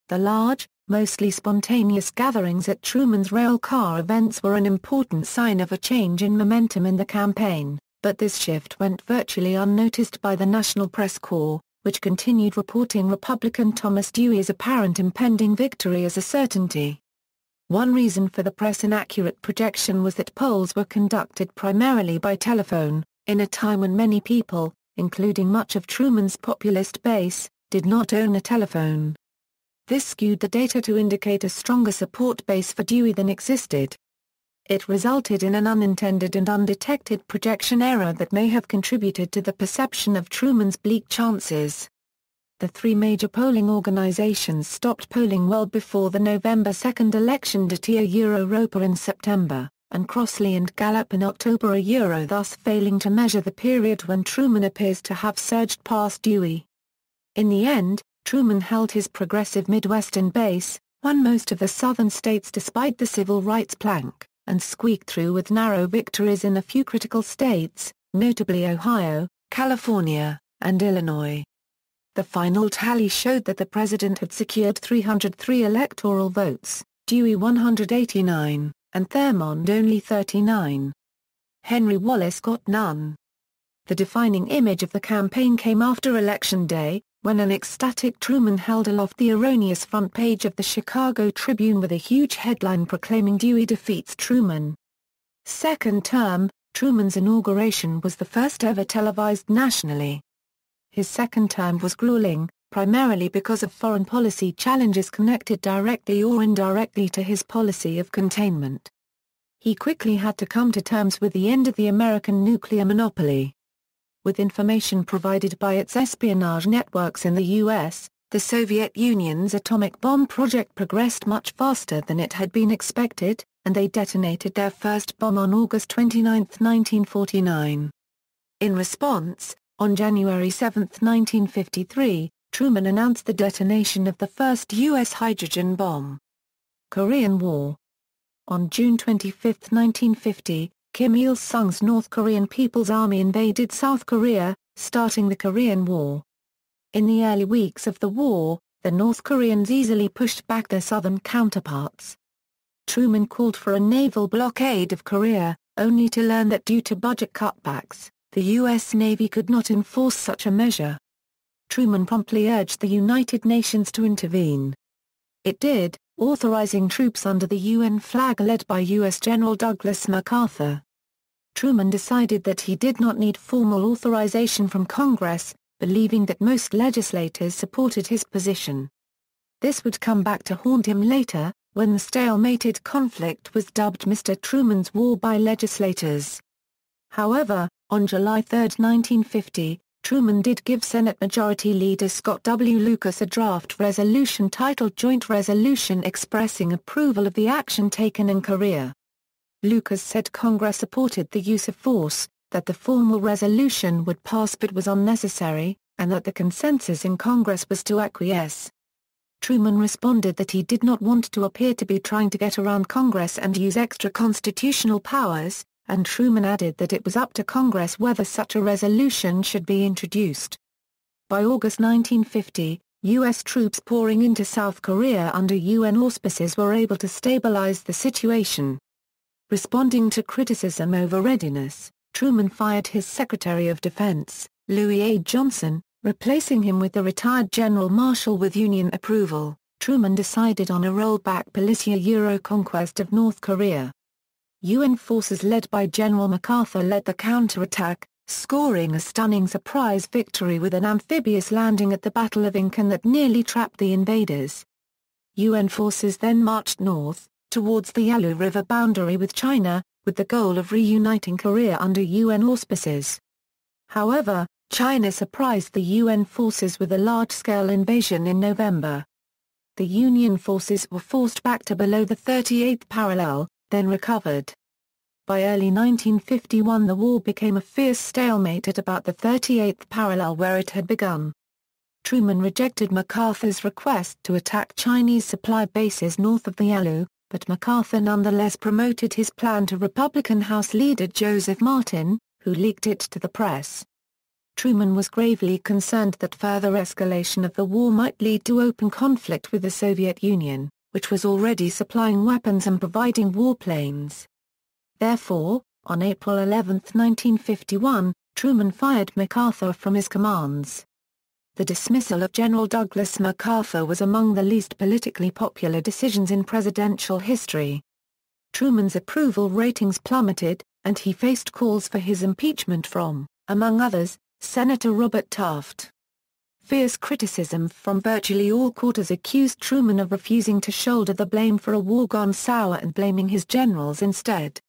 The large, mostly spontaneous gatherings at Truman's rail car events were an important sign of a change in momentum in the campaign, but this shift went virtually unnoticed by the National Press Corps, which continued reporting Republican Thomas Dewey's apparent impending victory as a certainty. One reason for the press' inaccurate projection was that polls were conducted primarily by telephone, in a time when many people, including much of Truman's populist base, did not own a telephone. This skewed the data to indicate a stronger support base for Dewey than existed. It resulted in an unintended and undetected projection error that may have contributed to the perception of Truman's bleak chances. The 3 major polling organizations stopped polling well before the November 2nd election, Roper in September, and Crossley and Gallup in October, thus failing to measure the period when Truman appears to have surged past Dewey. In the end, Truman held his progressive Midwestern base, won most of the southern states despite the civil rights plank, and squeaked through with narrow victories in a few critical states, notably Ohio, California, and Illinois. The final tally showed that the president had secured 303 electoral votes, Dewey 189, and Thurmond only 39. Henry Wallace got none. The defining image of the campaign came after Election Day, when an ecstatic Truman held aloft the erroneous front page of the Chicago Tribune with a huge headline proclaiming Dewey defeats Truman. Second term, Truman's inauguration was the first ever televised nationally. His second term was grueling, primarily because of foreign policy challenges connected directly or indirectly to his policy of containment. He quickly had to come to terms with the end of the American nuclear monopoly. With information provided by its espionage networks in the U.S., the Soviet Union's atomic bomb project progressed much faster than it had been expected, and they detonated their first bomb on August 29, 1949. In response, on January 7, 1953, Truman announced the detonation of the first U.S. hydrogen bomb. Korean War. On June 25, 1950, Kim Il-sung's North Korean People's Army invaded South Korea, starting the Korean War. In the early weeks of the war, the North Koreans easily pushed back their southern counterparts. Truman called for a naval blockade of Korea, only to learn that due to budget cutbacks, the U.S. Navy could not enforce such a measure. Truman promptly urged the United Nations to intervene. It did, authorizing troops under the UN flag led by U.S. General Douglas MacArthur. Truman decided that he did not need formal authorization from Congress, believing that most legislators supported his position. This would come back to haunt him later, when the stalemated conflict was dubbed Mr. Truman's War by legislators. However, on July 3, 1950, Truman did give Senate Majority Leader Scott W. Lucas a draft resolution titled Joint Resolution expressing approval of the action taken in Korea. Lucas said Congress supported the use of force, that the formal resolution would pass but was unnecessary, and that the consensus in Congress was to acquiesce. Truman responded that he did not want to appear to be trying to get around Congress and use extra constitutional powers, and Truman added that it was up to Congress whether such a resolution should be introduced. By August 1950, U.S. troops pouring into South Korea under UN auspices were able to stabilize the situation. Responding to criticism over readiness, Truman fired his Secretary of Defense, Louis A. Johnson, replacing him with the retired General Marshall with Union approval. Truman decided on a rollback policy conquest of North Korea. UN forces led by General MacArthur led the counterattack, scoring a stunning surprise victory with an amphibious landing at the Battle of Incheon that nearly trapped the invaders. UN forces then marched north, towards the Yalu River boundary with China, with the goal of reuniting Korea under UN auspices. However, China surprised the UN forces with a large-scale invasion in November. The Union forces were forced back to below the 38th parallel, then recovered. By early 1951 the war became a fierce stalemate at about the 38th parallel where it had begun. Truman rejected MacArthur's request to attack Chinese supply bases north of the Yalu, but MacArthur nonetheless promoted his plan to Republican House leader Joseph Martin, who leaked it to the press. Truman was gravely concerned that further escalation of the war might lead to open conflict with the Soviet Union, which was already supplying weapons and providing warplanes. Therefore, on April 11, 1951, Truman fired MacArthur from his commands. The dismissal of General Douglas MacArthur was among the least politically popular decisions in presidential history. Truman's approval ratings plummeted, and he faced calls for his impeachment from, among others, Senator Robert Taft. Fierce criticism from virtually all quarters accused Truman of refusing to shoulder the blame for a war gone sour and blaming his generals instead.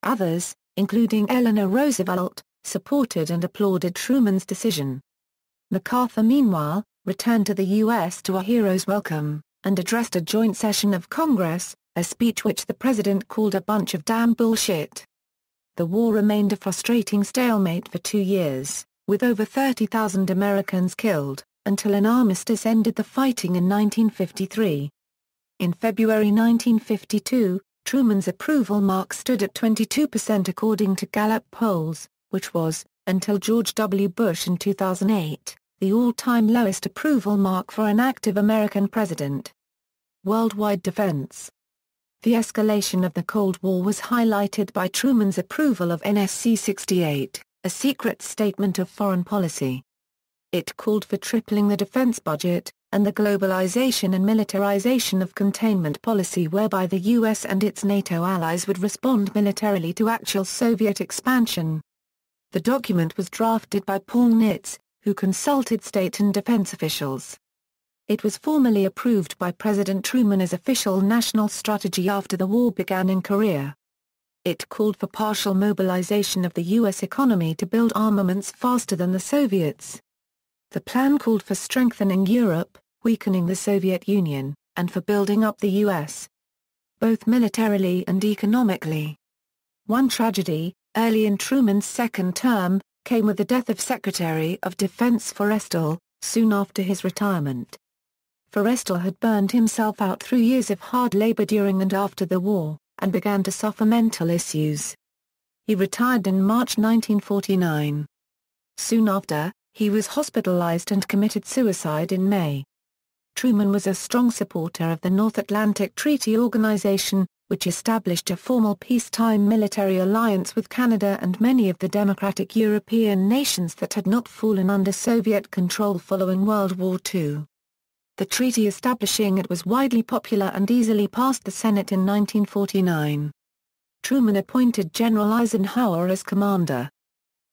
Others, including Eleanor Roosevelt, supported and applauded Truman's decision. MacArthur meanwhile, returned to the U.S. to a hero's welcome, and addressed a joint session of Congress, a speech which the president called a bunch of damn bullshit. The war remained a frustrating stalemate for 2 years, with over 30,000 Americans killed, until an armistice ended the fighting in 1953. In February 1952, Truman's approval mark stood at 22% according to Gallup polls, which was, until George W. Bush in 2008, the all-time lowest approval mark for an active American president. Worldwide defense. The escalation of the Cold War was highlighted by Truman's approval of NSC 68, a secret statement of foreign policy. It called for tripling the defense budget, and the globalization and militarization of containment policy whereby the U.S. and its NATO allies would respond militarily to actual Soviet expansion. The document was drafted by Paul Nitze, who consulted state and defense officials. It was formally approved by President Truman as official national strategy after the war began in Korea. It called for partial mobilization of the U.S. economy to build armaments faster than the Soviets. The plan called for strengthening Europe, weakening the Soviet Union, and for building up the U.S. both militarily and economically. One tragedy, early in Truman's second term, came with the death of Secretary of Defense Forrestal, soon after his retirement. Forrestal had burned himself out through years of hard labor during and after the war, and began to suffer mental issues. He retired in March 1949. Soon after, he was hospitalized and committed suicide in May. Truman was a strong supporter of the North Atlantic Treaty Organization, which established a formal peacetime military alliance with Canada and many of the democratic European nations that had not fallen under Soviet control following World War II. The treaty establishing it was widely popular and easily passed the Senate in 1949. Truman appointed General Eisenhower as commander.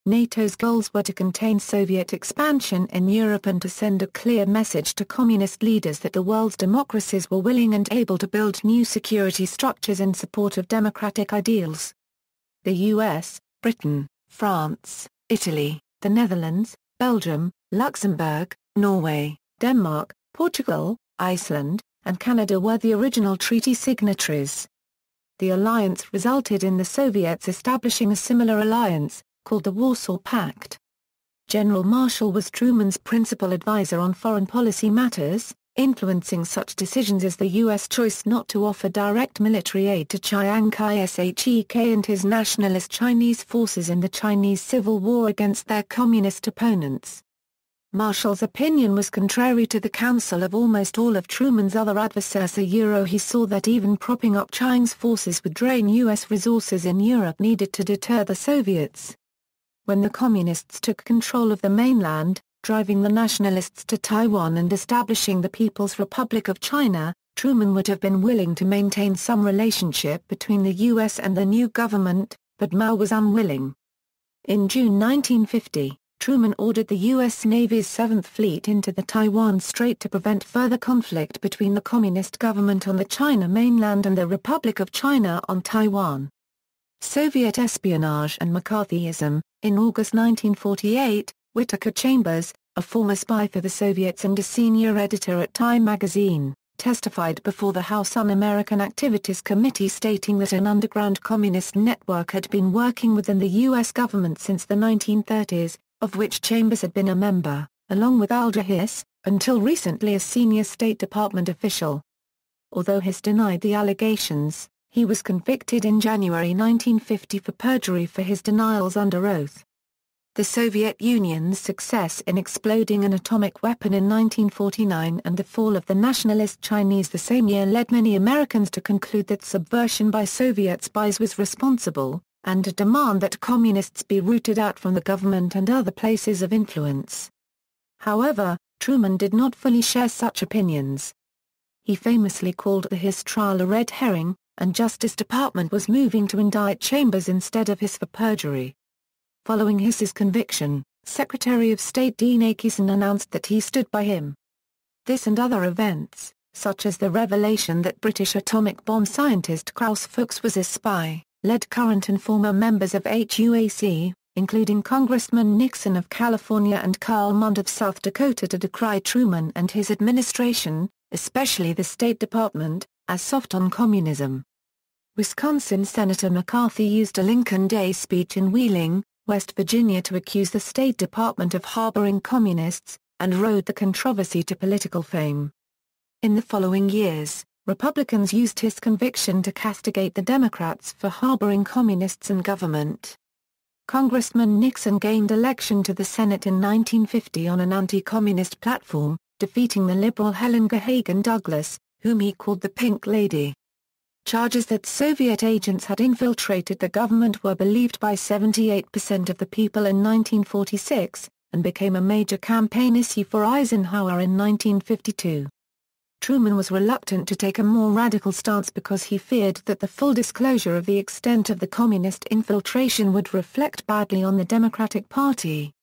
NATO's goals were to contain Soviet expansion in Europe and to send a clear message to communist leaders that the world's democracies were willing and able to build new security structures in support of democratic ideals. The US, Britain, France, Italy, the Netherlands, Belgium, Luxembourg, Norway, Denmark, Portugal, Iceland, and Canada were the original treaty signatories. The alliance resulted in the Soviets establishing a similar alliance, called the Warsaw Pact. General Marshall was Truman's principal advisor on foreign policy matters, influencing such decisions as the U.S. choice not to offer direct military aid to Chiang Kai-shek and his nationalist Chinese forces in the Chinese Civil War against their communist opponents. Marshall's opinion was contrary to the counsel of almost all of Truman's other adversaries. He saw that even propping up Chiang's forces would drain U.S. resources in Europe needed to deter the Soviets. When the Communists took control of the mainland, driving the nationalists to Taiwan and establishing the People's Republic of China, Truman would have been willing to maintain some relationship between the U.S. and the new government, but Mao was unwilling. In June 1950, Truman ordered the U.S. Navy's 7th Fleet into the Taiwan Strait to prevent further conflict between the Communist government on the China mainland and the Republic of China on Taiwan. Soviet espionage and Mccarthyism. In August 1948, Whittaker Chambers, a former spy for the Soviets and a senior editor at Time magazine, testified before the House Un-American Activities Committee stating that an underground communist network had been working within the U.S. government since the 1930s, of which Chambers had been a member, along with Alger Hiss, until recently a senior State Department official. Although Hiss denied the allegations, he was convicted in January 1950 for perjury for his denials under oath. The Soviet Union's success in exploding an atomic weapon in 1949 and the fall of the nationalist Chinese the same year led many Americans to conclude that subversion by Soviet spies was responsible, and to demand that communists be rooted out from the government and other places of influence. However, Truman did not fully share such opinions. He famously called the Hiss trial a red herring, and Justice Department was moving to indict Chambers instead of Hiss for perjury. Following Hiss's conviction, Secretary of State Dean Acheson announced that he stood by him. This and other events, such as the revelation that British atomic bomb scientist Klaus Fuchs was a spy, led current and former members of HUAC, including Congressman Nixon of California and Carl Mund of South Dakota, to decry Truman and his administration, especially the State Department, as soft on communism. Wisconsin Senator McCarthy used a Lincoln Day speech in Wheeling, West Virginia to accuse the State Department of harboring communists, and rode the controversy to political fame. In the following years, Republicans used his conviction to castigate the Democrats for harboring communists in government. Congressman Nixon gained election to the Senate in 1950 on an anti-communist platform, defeating the liberal Helen Gahagan Douglas, whom he called the Pink Lady. Charges that Soviet agents had infiltrated the government were believed by 78% of the people in 1946, and became a major campaign issue for Eisenhower in 1952. Truman was reluctant to take a more radical stance because he feared that the full disclosure of the extent of the communist infiltration would reflect badly on the Democratic Party.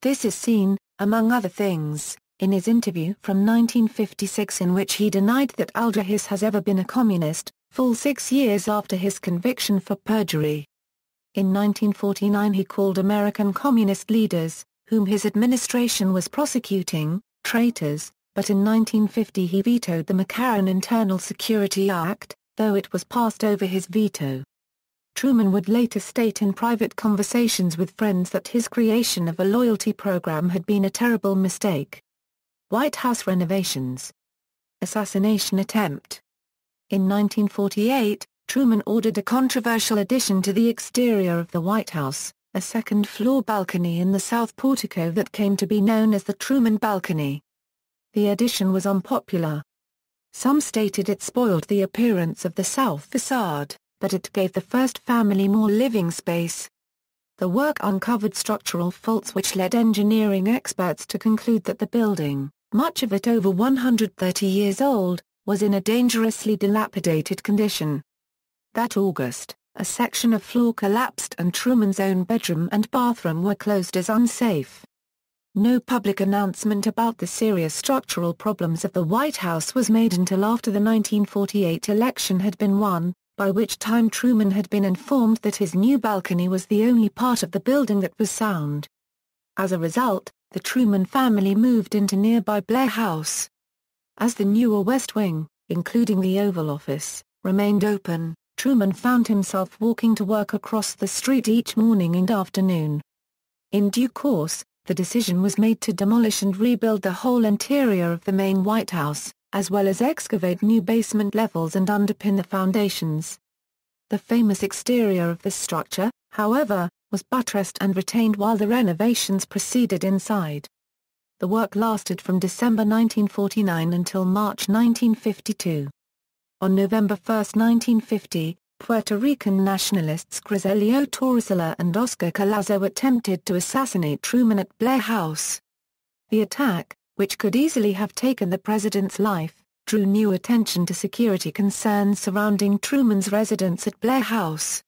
This is seen, among other things, in his interview from 1956 in which he denied that Alger Hiss has ever been a communist, full 6 years after his conviction for perjury. In 1949 he called American communist leaders, whom his administration was prosecuting, traitors, but in 1950 he vetoed the McCarran Internal Security Act, though it was passed over his veto. Truman would later state in private conversations with friends that his creation of a loyalty program had been a terrible mistake. White House renovations. Assassination attempt. In 1948, Truman ordered a controversial addition to the exterior of the White House, a second-floor balcony in the south portico that came to be known as the Truman Balcony. The addition was unpopular. Some stated it spoiled the appearance of the south facade, but it gave the first family more living space. The work uncovered structural faults which led engineering experts to conclude that the building, much of it over 130 years old, was in a dangerously dilapidated condition. That August, a section of floor collapsed and Truman's own bedroom and bathroom were closed as unsafe. No public announcement about the serious structural problems of the White House was made until after the 1948 election had been won, by which time Truman had been informed that his new balcony was the only part of the building that was sound. As a result, the Truman family moved into nearby Blair House. As the newer West Wing, including the Oval Office, remained open, Truman found himself walking to work across the street each morning and afternoon. In due course, the decision was made to demolish and rebuild the whole interior of the main White House, as well as excavate new basement levels and underpin the foundations. The famous exterior of the structure, however, was buttressed and retained while the renovations proceeded inside. The work lasted from December 1949 until March 1952. On November 1, 1950, Puerto Rican nationalists Griselio Torrecilla and Oscar Collazo attempted to assassinate Truman at Blair House. The attack, which could easily have taken the president's life, drew new attention to security concerns surrounding Truman's residence at Blair House.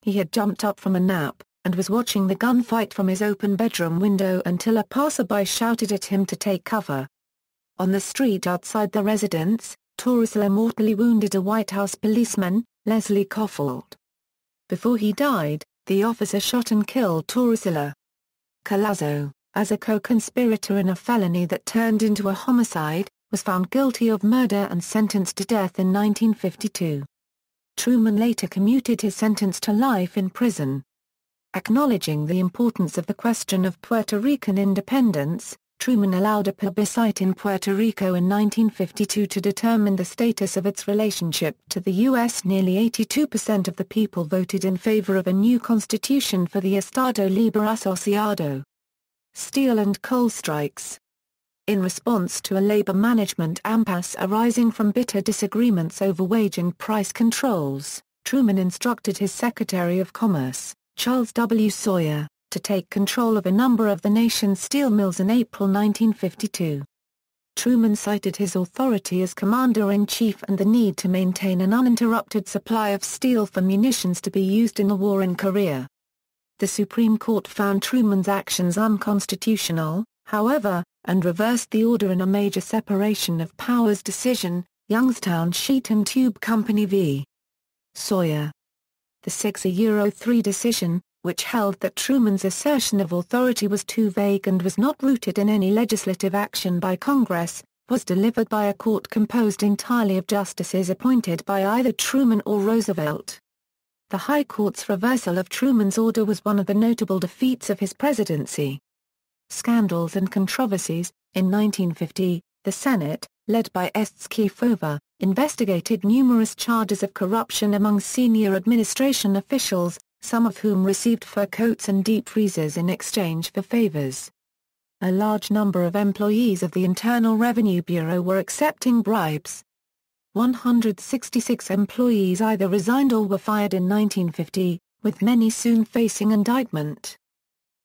He had jumped up from a nap, and was watching the gunfight from his open bedroom window until a passerby shouted at him to take cover. On the street outside the residence, Torrecilla mortally wounded a White House policeman, Leslie Koffold. Before he died, the officer shot and killed Torrecilla. Collazo, as a co-conspirator in a felony that turned into a homicide, was found guilty of murder and sentenced to death in 1952. Truman later commuted his sentence to life in prison. Acknowledging the importance of the question of Puerto Rican independence, Truman allowed a plebiscite in Puerto Rico in 1952 to determine the status of its relationship to the U.S. Nearly 82% of the people voted in favor of a new constitution for the Estado Libre Asociado. Steel and coal strikes. In response to a labor management impasse arising from bitter disagreements over wage and price controls, Truman instructed his Secretary of Commerce, Charles W. Sawyer, to take control of a number of the nation's steel mills in April 1952. Truman cited his authority as Commander-in-Chief and the need to maintain an uninterrupted supply of steel for munitions to be used in the war in Korea. The Supreme Court found Truman's actions unconstitutional, however, and reversed the order in a major separation of powers decision, Youngstown Sheet and Tube Company v. Sawyer. The 6-3 decision, which held that Truman's assertion of authority was too vague and was not rooted in any legislative action by Congress, was delivered by a court composed entirely of justices appointed by either Truman or Roosevelt. The High Court's reversal of Truman's order was one of the notable defeats of his presidency. Scandals and controversies. In 1950, the Senate, led by Estes Kefauver, investigated numerous charges of corruption among senior administration officials, some of whom received fur coats and deep freezers in exchange for favors. A large number of employees of the Internal Revenue Bureau were accepting bribes. 166 employees either resigned or were fired in 1950, with many soon facing indictment.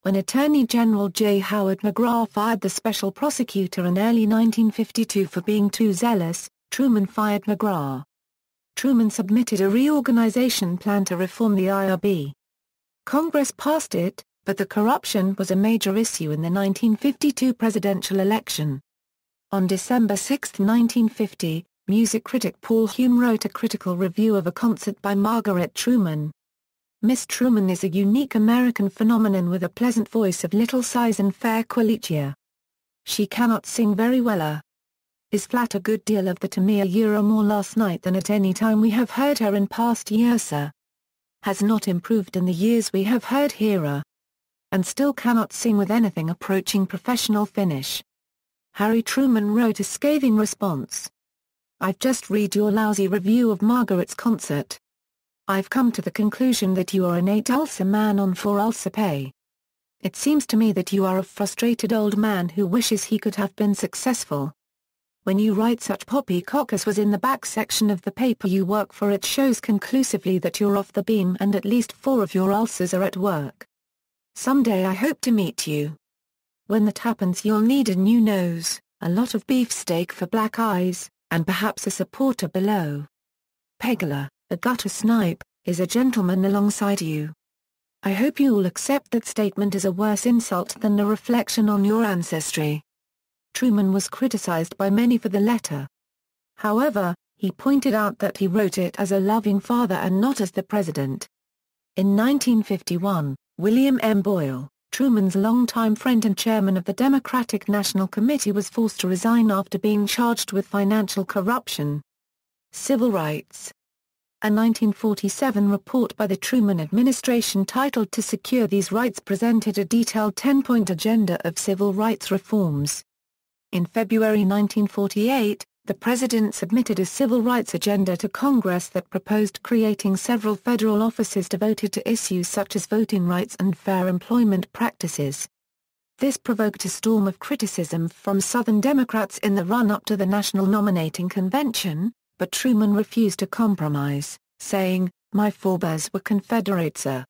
When Attorney General J. Howard McGrath fired the special prosecutor in early 1952 for being too zealous, Truman fired McGrath. Truman submitted a reorganization plan to reform the IRB. Congress passed it, but the corruption was a major issue in the 1952 presidential election. On December 6, 1950, music critic Paul Hume wrote a critical review of a concert by Margaret Truman. Miss Truman is a unique American phenomenon with a pleasant voice of little size and fair qualitia. She cannot sing very well. Is flat a good deal of the to me more last night than at any time we have heard her in past years. Has not improved in the years we have heard her. And still cannot sing with anything approaching professional finish. Harry Truman wrote a scathing response. I've just read your lousy review of Margaret's concert. I've come to the conclusion that you are an 8 ulcer man on 4 ulcer pay. It seems to me that you are a frustrated old man who wishes he could have been successful. When you write such poppycock as was in the back section of the paper you work for, it shows conclusively that you're off the beam and at least 4 of your ulcers are at work. Someday I hope to meet you. When that happens you'll need a new nose, a lot of beefsteak for black eyes, and perhaps a supporter below. Pegler, a gutter snipe, is a gentleman alongside you. I hope you'll accept that statement as a worse insult than a reflection on your ancestry. Truman was criticized by many for the letter. However, he pointed out that he wrote it as a loving father and not as the president. In 1951, William M. Boyle, Truman's longtime friend and chairman of the Democratic National Committee, was forced to resign after being charged with financial corruption. Civil rights. A 1947 report by the Truman administration titled "To Secure These Rights" presented a detailed 10-point agenda of civil rights reforms. In February 1948, the president submitted a civil rights agenda to Congress that proposed creating several federal offices devoted to issues such as voting rights and fair employment practices. This provoked a storm of criticism from Southern Democrats in the run-up to the National Nominating Convention, but Truman refused to compromise, saying, "My forebears were Confederates, sir.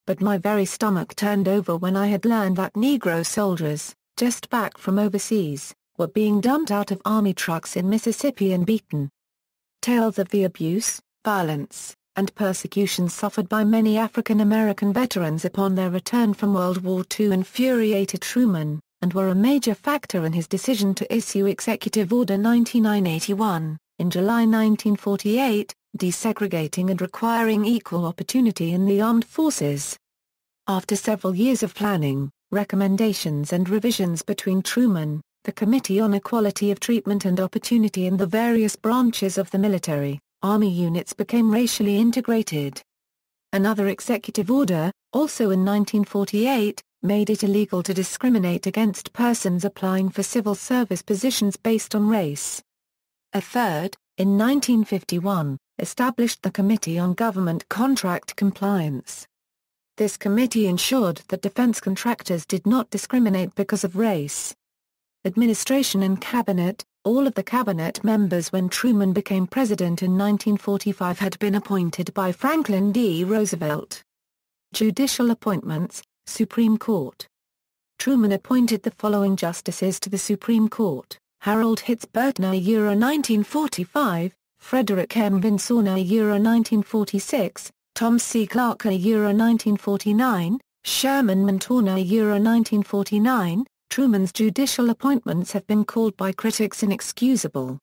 But my very stomach turned over when I had learned that Negro soldiers, just back from overseas, were being dumped out of Army trucks in Mississippi and beaten." Tales of the abuse, violence, and persecution suffered by many African American veterans upon their return from World War II infuriated Truman, and were a major factor in his decision to issue Executive Order 9981. In July 1948, desegregating and requiring equal opportunity in the armed forces. After several years of planning, recommendations and revisions between Truman, the Committee on Equality of Treatment and Opportunity in the various branches of the military, army units became racially integrated. Another executive order, also in 1948, made it illegal to discriminate against persons applying for civil service positions based on race. A third, in 1951, established the Committee on Government Contract Compliance. This committee ensured that defense contractors did not discriminate because of race. Administration and Cabinet. All of the Cabinet members when Truman became president in 1945 had been appointed by Franklin D. Roosevelt. Judicial appointments, Supreme Court. Truman appointed the following justices to the Supreme Court: Harold Hitz Burton Euro 1945, Frederick M. Vinson Euro 1946, Tom C. Clark Euro 1949, Sherman Montana Euro 1949. Truman's judicial appointments have been called by critics inexcusable.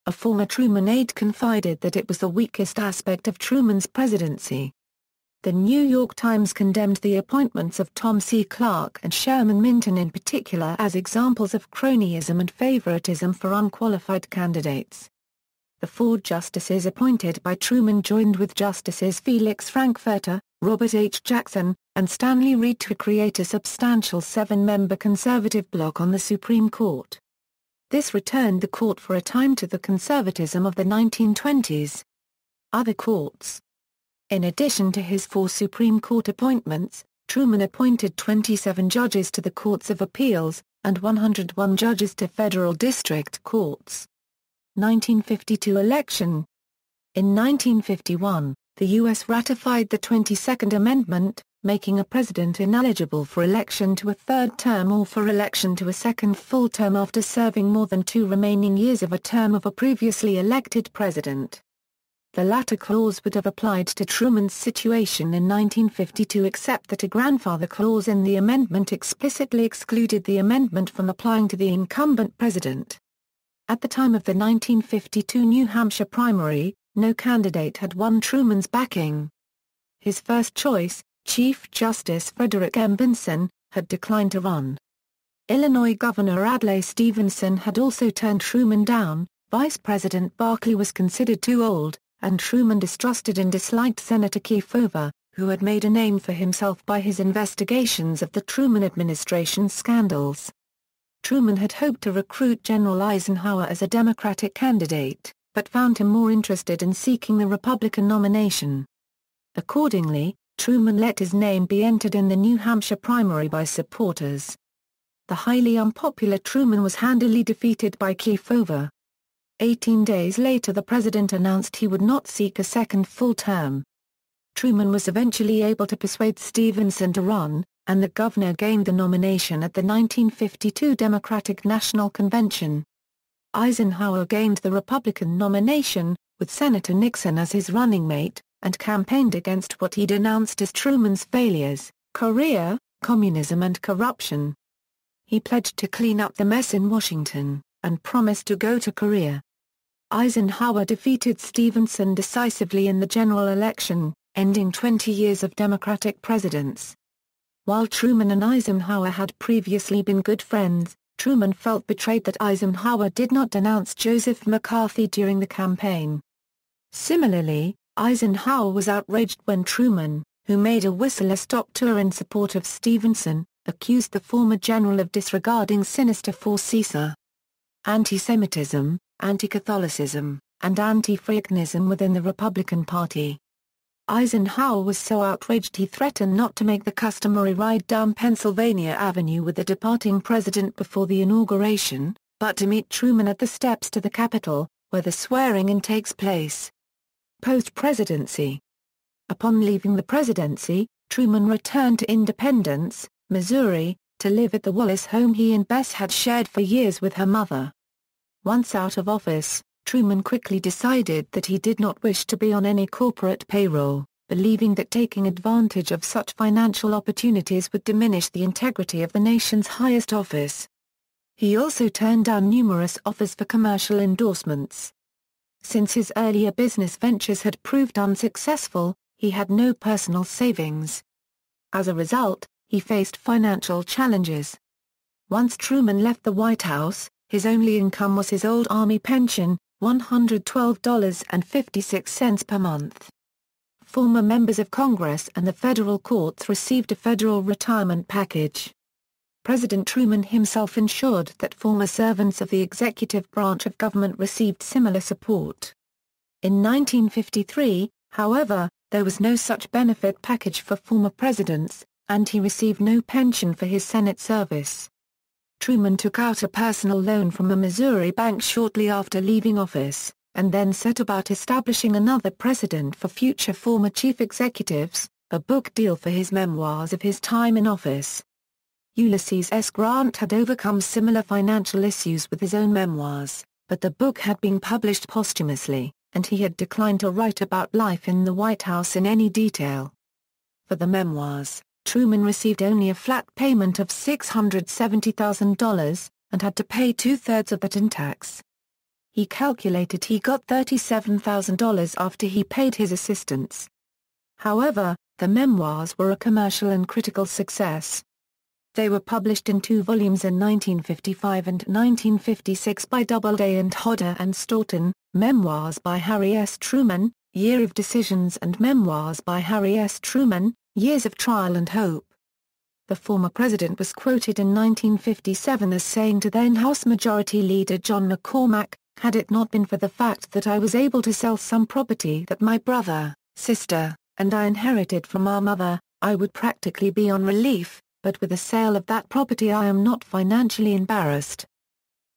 A former Truman aide confided that it was the weakest aspect of Truman's presidency. The New York Times condemned the appointments of Tom C. Clark and Sherman Minton in particular as examples of cronyism and favoritism for unqualified candidates. The four justices appointed by Truman joined with Justices Felix Frankfurter, Robert H. Jackson, and Stanley Reed to create a substantial seven-member conservative bloc on the Supreme Court. This returned the court for a time to the conservatism of the 1920s. Other courts. In addition to his four Supreme Court appointments, Truman appointed 27 judges to the Courts of Appeals, and 101 judges to federal district courts. 1952 election. In 1951, the U.S. ratified the 22nd Amendment, making a president ineligible for election to a third term or for election to a second full term after serving more than 2 remaining years of a term of a previously elected president. The latter clause would have applied to Truman's situation in 1952 except that a grandfather clause in the amendment explicitly excluded the amendment from applying to the incumbent president. At the time of the 1952 New Hampshire primary, no candidate had won Truman's backing. His first choice, Chief Justice Frederick M. Vinson, had declined to run. Illinois Governor Adlai Stevenson had also turned Truman down, Vice President Barkley was considered too old, and Truman distrusted and disliked Senator Kefauver, who had made a name for himself by his investigations of the Truman administration scandals. Truman had hoped to recruit General Eisenhower as a Democratic candidate, but found him more interested in seeking the Republican nomination. Accordingly, Truman let his name be entered in the New Hampshire primary by supporters. The highly unpopular Truman was handily defeated by Kefauver. 18 days later the president announced he would not seek a second full term. Truman was eventually able to persuade Stevenson to run, and the governor gained the nomination at the 1952 Democratic National Convention. Eisenhower gained the Republican nomination, with Senator Nixon as his running mate, and campaigned against what he denounced as Truman's failures, Korea, communism and corruption. He pledged to clean up the mess in Washington, and promised to go to Korea. Eisenhower defeated Stevenson decisively in the general election, ending 20 years of Democratic presidents. While Truman and Eisenhower had previously been good friends, Truman felt betrayed that Eisenhower did not denounce Joseph McCarthy during the campaign. Similarly, Eisenhower was outraged when Truman, who made a whistle-stop tour in support of Stevenson, accused the former general of disregarding sinister forces: anti-Semitism, anti-Catholicism, and anti-freaknism within the Republican Party. Eisenhower was so outraged he threatened not to make the customary ride down Pennsylvania Avenue with the departing president before the inauguration, but to meet Truman at the steps to the Capitol, where the swearing-in takes place. Post-Presidency. Upon leaving the presidency, Truman returned to Independence, Missouri, to live at the Wallace home he and Bess had shared for years with her mother. Once out of office, Truman quickly decided that he did not wish to be on any corporate payroll, believing that taking advantage of such financial opportunities would diminish the integrity of the nation's highest office. He also turned down numerous offers for commercial endorsements. Since his earlier business ventures had proved unsuccessful, he had no personal savings. As a result, he faced financial challenges. Once Truman left the White House, his only income was his old Army pension, $112.56 per month. Former members of Congress and the federal courts received a federal retirement package. President Truman himself ensured that former servants of the executive branch of government received similar support. In 1953, however, there was no such benefit package for former presidents, and he received no pension for his Senate service. Truman took out a personal loan from a Missouri bank shortly after leaving office, and then set about establishing another precedent for future former chief executives, a book deal for his memoirs of his time in office. Ulysses S. Grant had overcome similar financial issues with his own memoirs, but the book had been published posthumously, and he had declined to write about life in the White House in any detail. For the memoirs, Truman received only a flat payment of $670,000, and had to pay two-thirds of that in tax. He calculated he got $37,000 after he paid his assistants. However, the memoirs were a commercial and critical success. They were published in 2 volumes in 1955 and 1956 by Doubleday and Hodder and Stoughton, Memoirs by Harry S. Truman, Year of Decisions, and Memoirs by Harry S. Truman, Years of Trial and Hope. The former president was quoted in 1957 as saying to then House Majority Leader John McCormack, "Had it not been for the fact that I was able to sell some property that my brother, sister, and I inherited from our mother, I would practically be on relief, but with the sale of that property I am not financially embarrassed."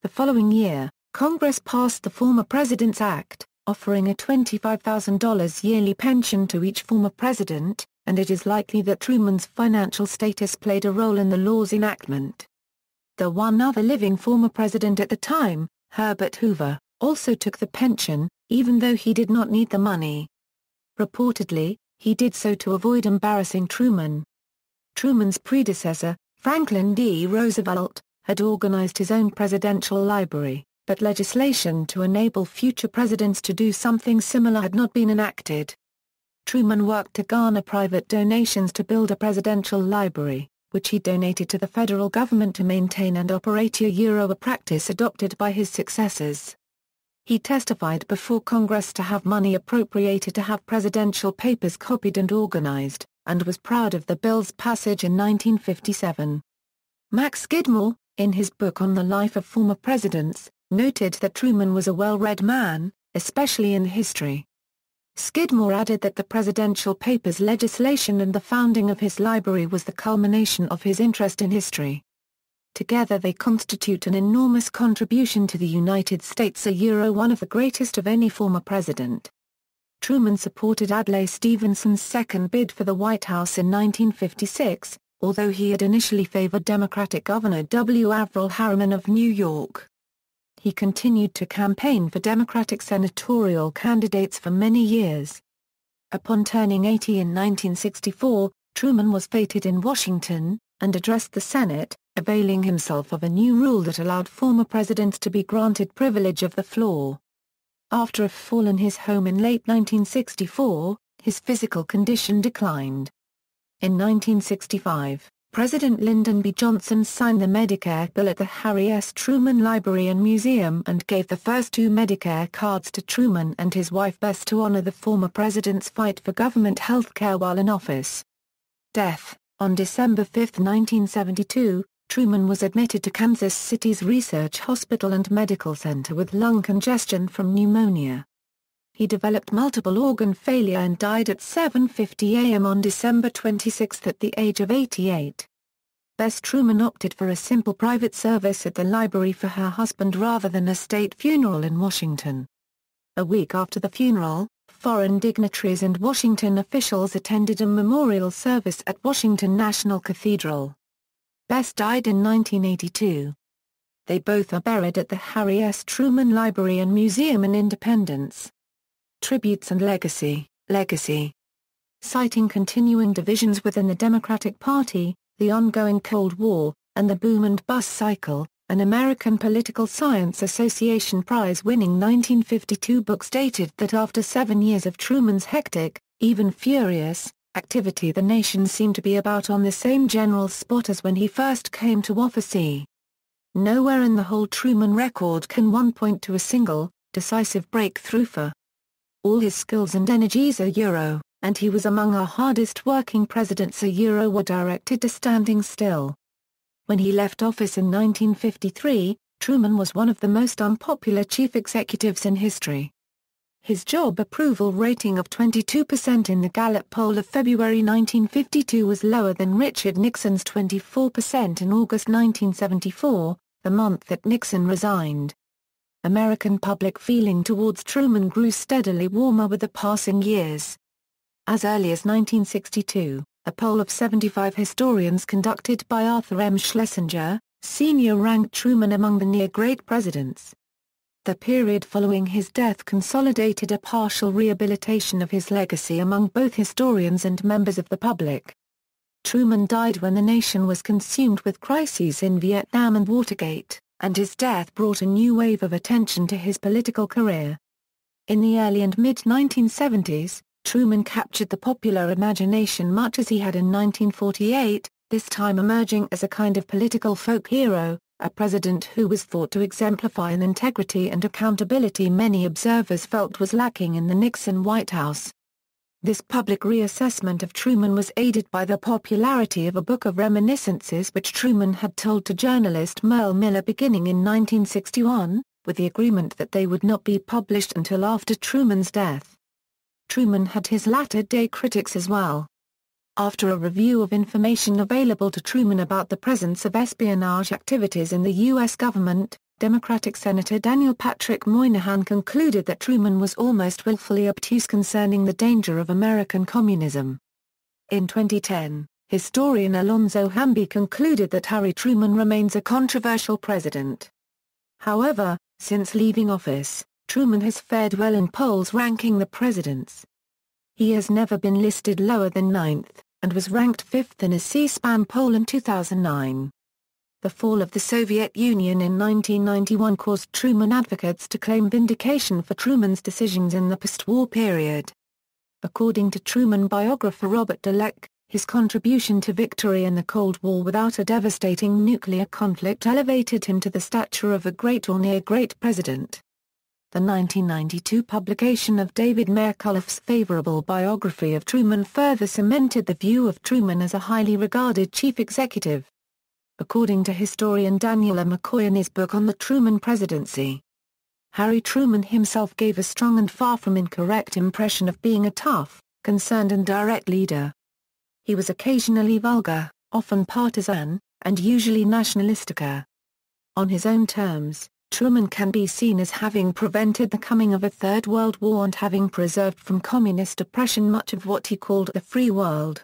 The following year, Congress passed the Former President's Act, offering a $25,000 yearly pension to each former president, and it is likely that Truman's financial status played a role in the law's enactment. The one other living former president at the time, Herbert Hoover, also took the pension, even though he did not need the money. Reportedly, he did so to avoid embarrassing Truman. Truman's predecessor, Franklin D. Roosevelt, had organized his own presidential library, but legislation to enable future presidents to do something similar had not been enacted. Truman worked to garner private donations to build a presidential library, which he donated to the federal government to maintain and operate, a practice adopted by his successors. He testified before Congress to have money appropriated to have presidential papers copied and organized, and was proud of the bill's passage in 1957. Max Skidmore, in his book on the life of former presidents, noted that Truman was a well-read man, especially in history. Skidmore added that the presidential papers legislation and the founding of his library was the culmination of his interest in history. Together they constitute an enormous contribution to the United States, one of the greatest of any former president. Truman supported Adlai Stevenson's second bid for the White House in 1956, although he had initially favored Democratic Governor W. Averell Harriman of New York. He continued to campaign for Democratic senatorial candidates for many years. Upon turning 80 in 1964, Truman was feted in Washington, and addressed the Senate, availing himself of a new rule that allowed former presidents to be granted privilege of the floor. After a fall in his home in late 1964, his physical condition declined. In 1965, President Lyndon B. Johnson signed the Medicare Bill at the Harry S. Truman Library and Museum and gave the first 2 Medicare cards to Truman and his wife Bess to honor the former president's fight for government health care while in office. Death. On December 5, 1972, Truman was admitted to Kansas City's Research Hospital and Medical Center with lung congestion from pneumonia. He developed multiple organ failure and died at 7:50 a.m. on December 26 at the age of 88. Bess Truman opted for a simple private service at the library for her husband rather than a state funeral in Washington. A week after the funeral, foreign dignitaries and Washington officials attended a memorial service at Washington National Cathedral. Bess died in 1982. They both are buried at the Harry S. Truman Library and Museum in Independence. Tributes and Legacy. Citing continuing divisions within the Democratic Party, the ongoing Cold War, and the boom and bust cycle, an American Political Science Association prize-winning 1952 book stated that after 7 years of Truman's hectic, even furious, activity, the nation seemed to be about on the same general spot as when he first came to office. Nowhere in the whole Truman record can one point to a single, decisive breakthrough for. All his skills and energies and he was among our hardest working presidents were directed to standing still. When he left office in 1953, Truman was one of the most unpopular chief executives in history. His job approval rating of 22% in the Gallup poll of February 1952 was lower than Richard Nixon's 24% in August 1974, the month that Nixon resigned. American public feeling towards Truman grew steadily warmer with the passing years. As early as 1962, a poll of 75 historians conducted by Arthur M. Schlesinger, Sr. ranked Truman among the near-great presidents. The period following his death consolidated a partial rehabilitation of his legacy among both historians and members of the public. Truman died when the nation was consumed with crises in Vietnam and Watergate, and his death brought a new wave of attention to his political career. In the early and mid-1970s, Truman captured the popular imagination much as he had in 1948, this time emerging as a kind of political folk hero, a president who was thought to exemplify an integrity and accountability many observers felt was lacking in the Nixon White House. This public reassessment of Truman was aided by the popularity of a book of reminiscences which Truman had told to journalist Merle Miller beginning in 1961, with the agreement that they would not be published until after Truman's death. Truman had his latter-day critics as well. After a review of information available to Truman about the presence of espionage activities in the U.S. government, Democratic Senator Daniel Patrick Moynihan concluded that Truman was almost willfully obtuse concerning the danger of American communism. In 2010, historian Alonzo Hamby concluded that Harry Truman remains a controversial president. However, since leaving office, Truman has fared well in polls ranking the presidents. He has never been listed lower than 9th, and was ranked 5th in a C-SPAN poll in 2009. The fall of the Soviet Union in 1991 caused Truman advocates to claim vindication for Truman's decisions in the post-war period. According to Truman biographer Robert Dallek, his contribution to victory in the Cold War without a devastating nuclear conflict elevated him to the stature of a great or near-great president. The 1992 publication of David Mccullough's favorable biography of Truman further cemented the view of Truman as a highly regarded chief executive. According to historian Daniel McCoy in his book on the Truman presidency, Harry Truman himself gave a strong and far from incorrect impression of being a tough, concerned and direct leader. He was occasionally vulgar, often partisan, and usually nationalistic. On his own terms, Truman can be seen as having prevented the coming of a Third World War and having preserved from communist oppression much of what he called the free world.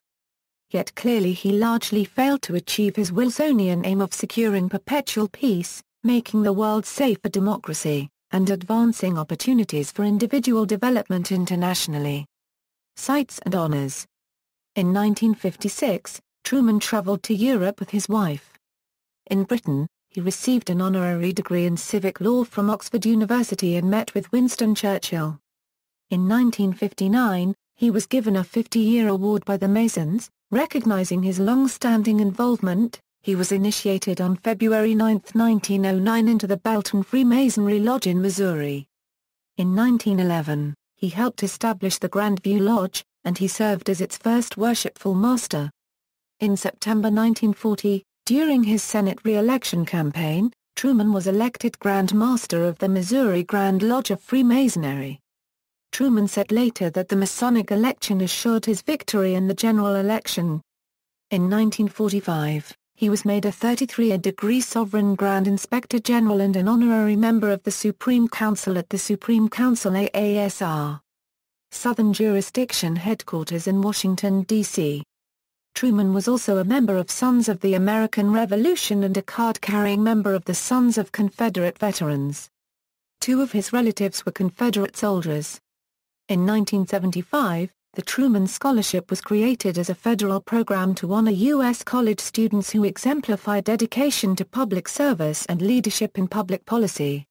Yet clearly he largely failed to achieve his Wilsonian aim of securing perpetual peace, making the world safe for democracy, and advancing opportunities for individual development internationally. Sights and honors. In 1956, Truman traveled to Europe with his wife. In Britain, he received an honorary degree in civic law from Oxford University and met with Winston Churchill. In 1959, he was given a 50-year award by the Masons, recognizing his long-standing involvement. He was initiated on February 9, 1909 into the Belton Freemasonry Lodge in Missouri. In 1911, he helped establish the Grandview Lodge, and he served as its first worshipful master. In September 1940, during his Senate re-election campaign, Truman was elected Grand Master of the Missouri Grand Lodge of Freemasonry. Truman said later that the Masonic election assured his victory in the general election. In 1945, he was made a 33rd-degree Sovereign Grand Inspector General and an honorary member of the Supreme Council at the Supreme Council AASR. Southern Jurisdiction Headquarters in Washington, D.C. Truman was also a member of Sons of the American Revolution and a card-carrying member of the Sons of Confederate Veterans. Two of his relatives were Confederate soldiers. In 1975, the Truman Scholarship was created as a federal program to honor U.S. college students who exemplify dedication to public service and leadership in public policy.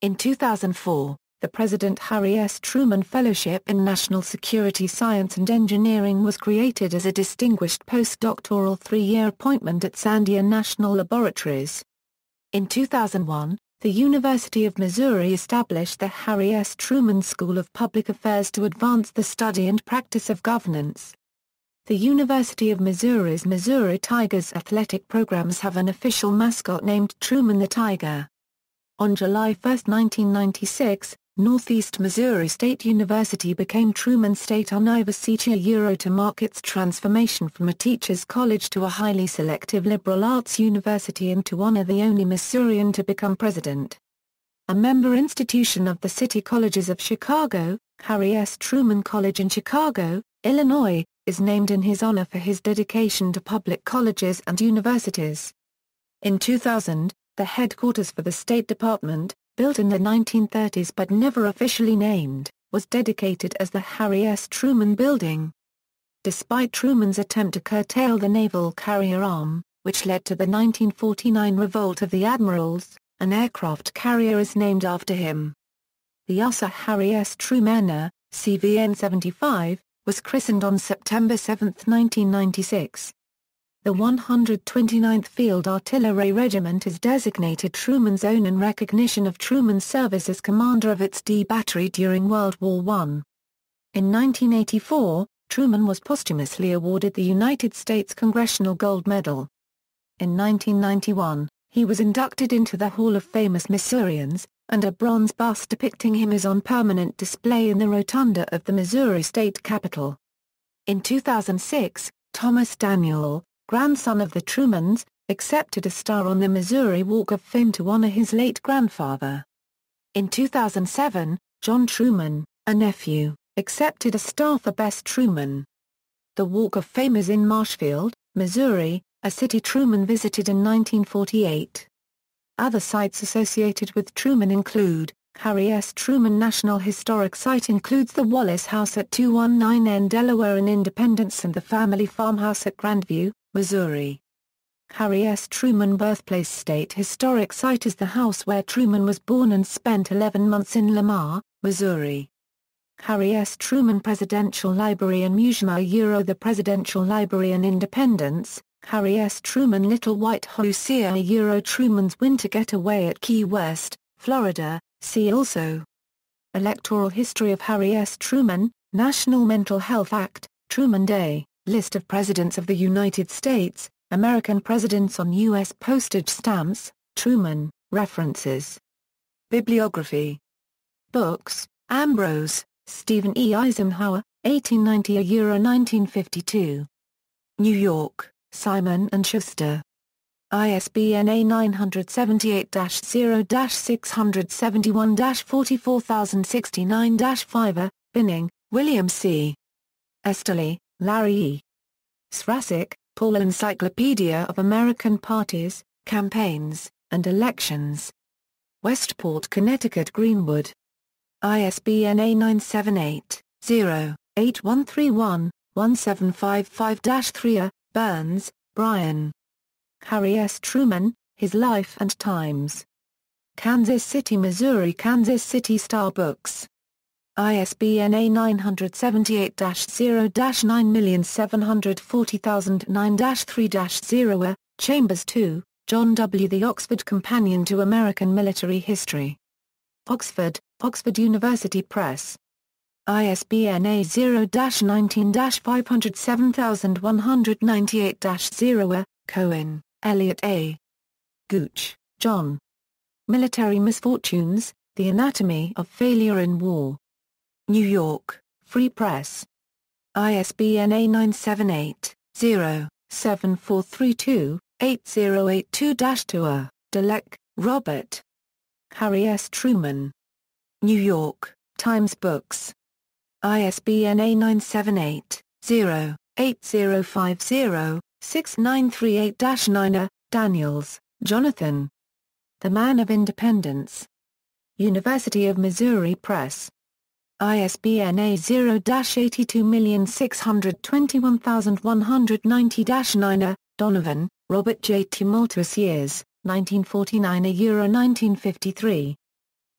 In 2004, the President Harry S. Truman Fellowship in National Security Science and Engineering was created as a distinguished postdoctoral 3-year appointment at Sandia National Laboratories. In 2001, the University of Missouri established the Harry S. Truman School of Public Affairs to advance the study and practice of governance. The University of Missouri's Missouri Tigers athletic programs have an official mascot named Truman the Tiger. On July 1, 1996, Northeast Missouri State University became Truman State University to mark its transformation from a teacher's college to a highly selective liberal arts university and to honor the only Missourian to become president. A member institution of the City Colleges of Chicago, Harry S. Truman College in Chicago, Illinois, is named in his honor for his dedication to public colleges and universities. In 2000, the headquarters for the State Department, built in the 1930s but never officially named, was dedicated as the Harry S. Truman Building. Despite Truman's attempt to curtail the naval carrier arm, which led to the 1949 revolt of the admirals, an aircraft carrier is named after him. The USA Harry S. Truman, CVN-75, was christened on September 7, 1996. The 129th Field Artillery Regiment is designated Truman's Own in recognition of Truman's service as commander of its D Battery during World War I. In 1984, Truman was posthumously awarded the United States Congressional Gold Medal. In 1991, he was inducted into the Hall of Fame as Missourians, and a bronze bust depicting him is on permanent display in the rotunda of the Missouri State Capitol. In 2006, Thomas Daniel, grandson of the Trumans, accepted a star on the Missouri Walk of Fame to honor his late grandfather. In 2007, John Truman, a nephew, accepted a star for Best Truman. The Walk of Fame is in Marshfield, Missouri, a city Truman visited in 1948. Other sites associated with Truman include, Harry S. Truman National Historic Site includes the Wallace House at 219N Delaware in Independence and the family farmhouse at Grandview, Missouri. Harry S. Truman Birthplace State Historic Site is the house where Truman was born and spent 11 months in Lamar, Missouri. Harry S. Truman Presidential Library and Museum The Presidential Library in Independence, Harry S. Truman Little White House Truman's Winter Getaway at Key West, Florida, see also. Electoral history of Harry S. Truman, National Mental Health Act, Truman Day, List of Presidents of the United States, American Presidents on U.S. postage stamps, Truman, references. Bibliography. Books, Ambrose, Stephen E. Eisenhower, 1890–1952. New York, Simon & Schuster. ISBN A978-0-671-44069-5. Binning, William C. Esterly, Larry E. Srasik, Paul. Encyclopedia of American Parties, Campaigns, and Elections. Westport, Connecticut. Greenwood. ISBN A978-0-8131-1755-3. Burns, Brian. Harry S. Truman, His Life and Times. Kansas City, Missouri. Kansas City Star Books. ISBN A978-0-9740009-3-0. Chambers 2, John W. The Oxford Companion to American Military History. Oxford, Oxford University Press. ISBN A0-19-507198-0. Cohen, Elliot A. Gooch, John. Military Misfortunes, The Anatomy of Failure in War. New York, Free Press. ISBN A978-0-7432-8082-2. Dallek, Robert. Harry S. Truman. New York, Times Books. ISBN A978-0-8050-6938-9. Daniels, Jonathan. The Man of Independence. University of Missouri Press. ISBN A0-82621190-9. Donovan, Robert J. Tumultuous Years, 1949–1953.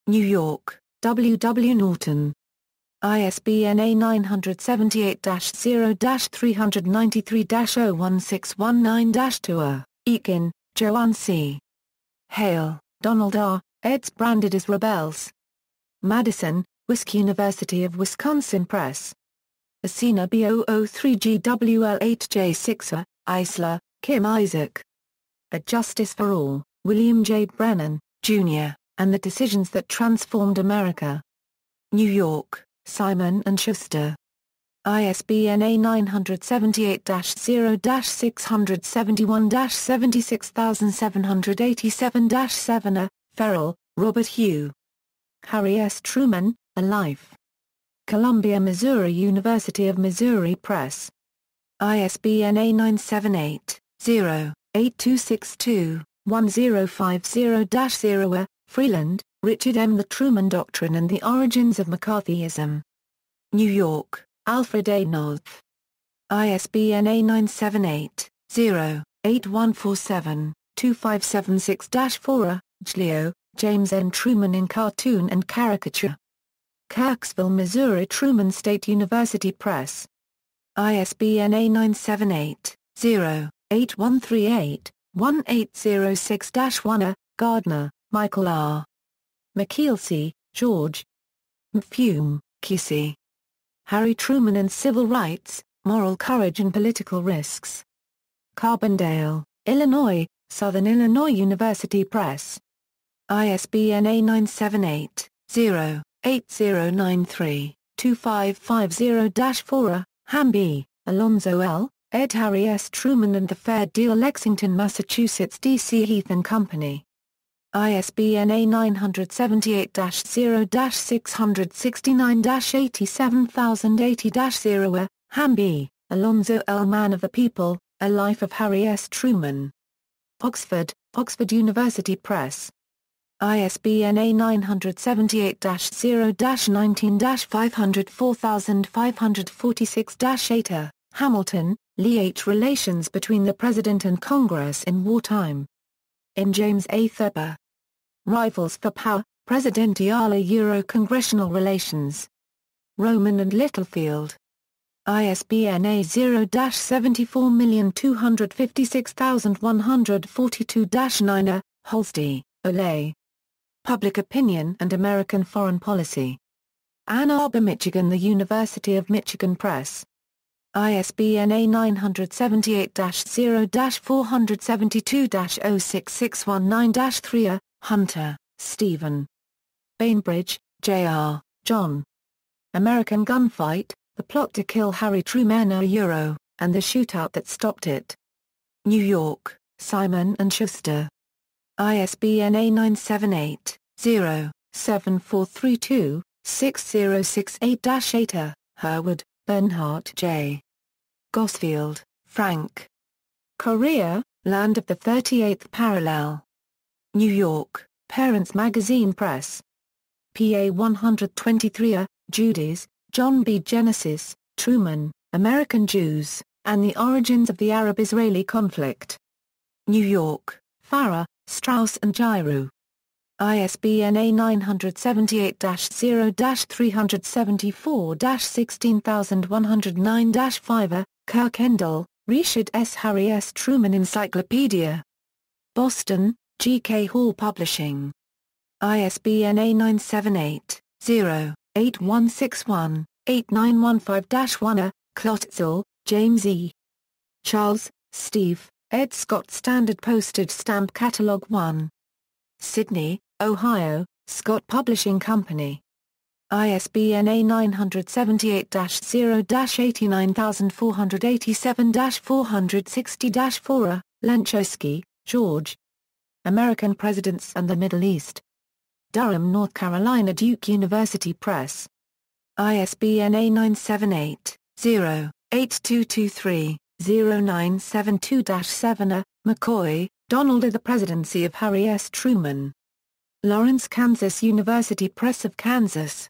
New York, W. W. Norton. ISBN A978-0-393-01619-2. Eakin, Joanne C. Hale, Donald R., eds branded as rebels. Madison, Whiskey University of Wisconsin Press. Asina B003GWL8J6, Eisler, Kim Isaac. A Justice for All, William J. Brennan, Jr., and the Decisions That Transformed America. New York, Simon & Schuster. ISBN A978-0-671-76787-7. Ferrell, Robert Hugh. Harry S. Truman, A Life. Columbia, Missouri University of Missouri Press. ISBN A978-0-8262-1050-0. Freeland, Richard M. The Truman Doctrine and the Origins of McCarthyism. New York, Alfred A. North. ISBN A978-0-8147-2576-4. Giglio, James N. Truman in Cartoon and Caricature. Kirksville, Missouri Truman State University Press. ISBN A978-0-8138-1806-1. Gardner, Michael R. McKeelsey, George. Mfume, Kesey. Harry Truman and Civil Rights, Moral Courage and Political Risks. Carbondale, Illinois, Southern Illinois University Press. ISBN A978-0-8093-2550-4. Hamby, Alonzo L., ed. Harry S. Truman and the Fair Deal, Lexington, Massachusetts, D.C. Heath & Company. ISBN A978-0-669-87080-0. Hamby, Alonzo L. Man of the People, A Life of Harry S. Truman. Oxford, Oxford University Press. ISBN A978-0-19-504546-8. Hamilton, Lee H. Relations Between the President and Congress in Wartime. In James A. Thurber. Rivals for Power, Presidentiale Euro-Congressional Relations. Rowman and Littlefield. ISBN A0-74256142-9. Holsty, Ole. Public Opinion and American Foreign Policy. Ann Arbor, Michigan, The University of Michigan Press. ISBN A978-0-472-06619-3. Hunter, Stephen. Bainbridge, J.R., John. American Gunfight, The Plot to Kill Harry Truman and the Shootout That Stopped It. New York, Simon & Schuster. ISBN A978-0-7432-6068-8. Herwood, Bernhardt J. Gosfield, Frank. Korea, Land of the 38th Parallel. New York, Parents Magazine Press. PA 123. Judies, John B. Genesis, Truman, American Jews, and the Origins of the Arab-Israeli Conflict. New York, Farrar, Straus and Giroux. ISBN A978-0-374-16109-5. Kirkendall, Richard S. Harry S. Truman Encyclopedia. Boston, G. K. Hall Publishing. ISBN A978-0-8161-8915-1. Klotzel, James E. Charles, Steve, ed. Scott Standard Postage Stamp Catalog 1. Sydney, Ohio, Scott Publishing Company. ISBN A978-0-89487-460-4. Lenczowski, George. American Presidents and the Middle East. Durham, North Carolina, Duke University Press. ISBN A978-0-8223-0972-7. McCoy, Donald. The Presidency of Harry S. Truman. Lawrence, Kansas University Press of Kansas.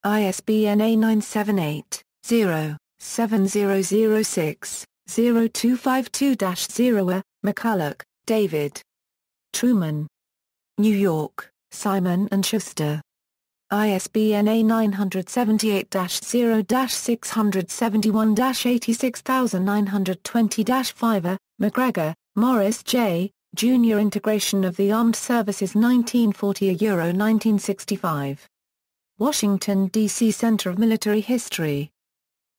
ISBN A978-0-7006-0252-0. McCulloch, David. Truman. New York, Simon & Schuster. ISBN A978-0-671-86920-5. McGregor, Morris J., Junior Integration of the Armed Services 1940 Euro 1965. Washington, D.C. Center of Military History.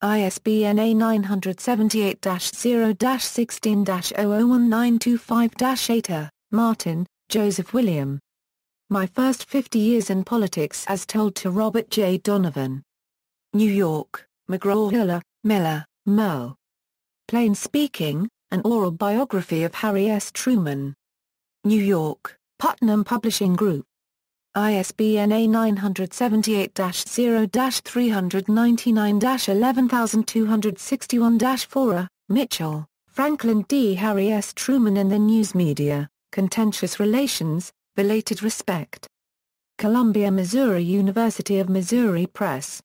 ISBN A978-0-16-001925-8. Martin, Joseph William. My First 50 Years in Politics as Told to Robert J. Donovan. New York, McGraw-Hill, Miller, Mo. Plain Speaking, An Oral Biography of Harry S. Truman. New York, Putnam Publishing Group. ISBN A978-0-399-11261-4. Mitchell, Franklin D. Harry S. Truman in the News Media, Contentious Relations, Belated Respect. Columbia, Missouri University of Missouri Press.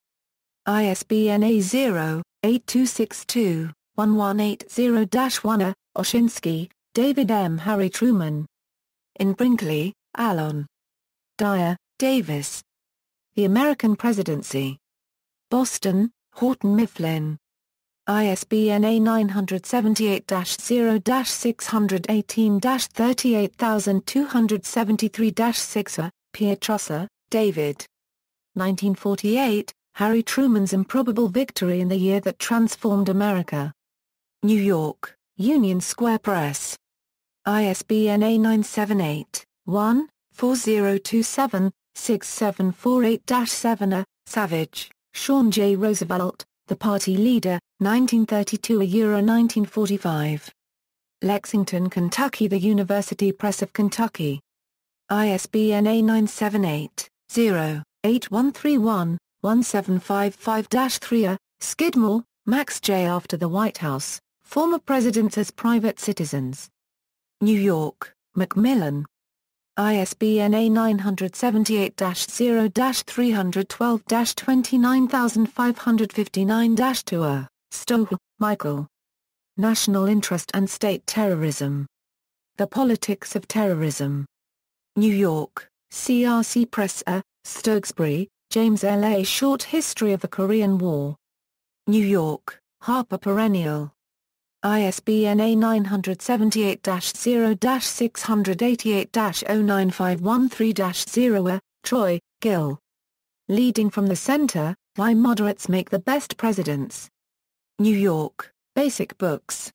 ISBN A0-8262-1180-1. Oshinsky, David M. Harry Truman. In Brinkley, Alon. Dyer, Davis. The American Presidency. Boston, Houghton Mifflin. ISBN A978-0-618-38273-6. Pietrusza, David. 1948, Harry Truman's Improbable Victory in the Year That Transformed America. New York, Union Square Press. ISBN A978-1-4027-6748-7. Savage, Sean J. Roosevelt, The Party Leader, 1932 Euro 1945. Lexington, Kentucky, The University Press of Kentucky. ISBN A978-0-8131-1755-3. Skidmore, Max J. After the White House, Former Presidents as Private Citizens. New York, Macmillan. ISBN A978-0-312-29559-2. Stoll, Michael. National Interest and State Terrorism. The Politics of Terrorism. New York, CRC Press. Stokesbury, James L. A Short History of the Korean War. New York, Harper Perennial. ISBN A978-0-688-09513-0. Troy, Gil. Leading from the Center, Why Moderates Make the Best Presidents. New York, Basic Books.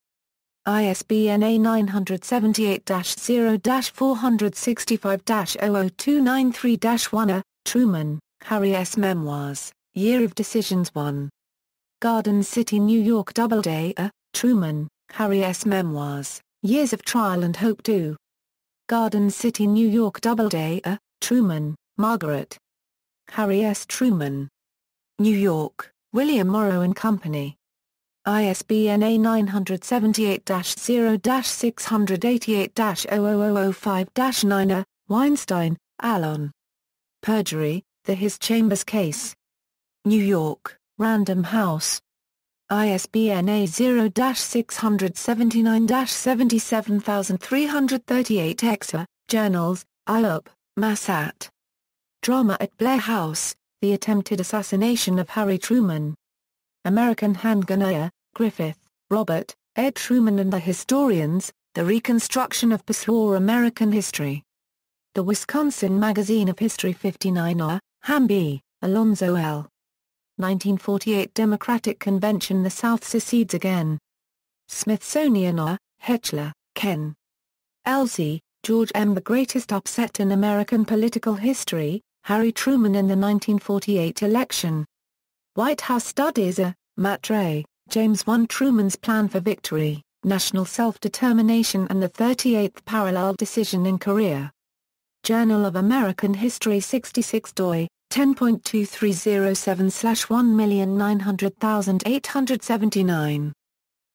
ISBN A978-0-465-00293-1. Truman, Harry S. Memoirs, Year of Decisions 1. Garden City, New York. Doubleday. Truman, Harry S. Memoirs, Years of Trial and Hope 2. Garden City, New York. Doubleday. Truman, Margaret. Harry S. Truman. New York, William Morrow and Company. ISBN A978-0-688-00005-9. Weinstein, Alon. Perjury, The His Chambers Case. New York, Random House. ISBN A0-679-77338. Journals, IUP, Massat. Drama at Blair House, The Attempted Assassination of Harry Truman. American Handgun. Griffith, Robert, Ed Truman and the Historians, The Reconstruction of Postwar American History. The Wisconsin Magazine of History. 59. Hamby, Alonzo L. 1948 Democratic Convention. The South Secedes Again. Smithsonian. Hetchler, Ken. Elsie, George M. The Greatest Upset in American Political History, Harry Truman in the 1948 Election. White House Studies. Matt Ray, James 1. Truman's Plan for Victory, National Self-Determination and the 38th Parallel Decision in Korea. Journal of American History. 66 doi, 10.2307/1,900,879.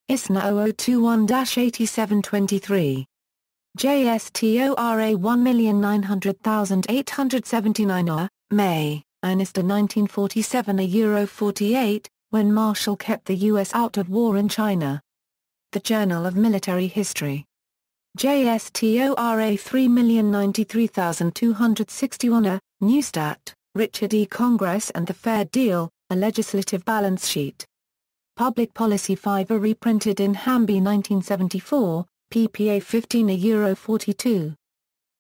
ISNA 0021-8723. JSTORA 1,900,879. May, Ernest. 1947 Euro 48, when Marshall kept the U.S. out of war in China. The Journal of Military History. JSTORA 3,093,261. Neustadt, Richard E. Congress and the Fair Deal, A Legislative Balance Sheet. Public Policy 5. Reprinted in Hamby 1974, ppA 15 €42.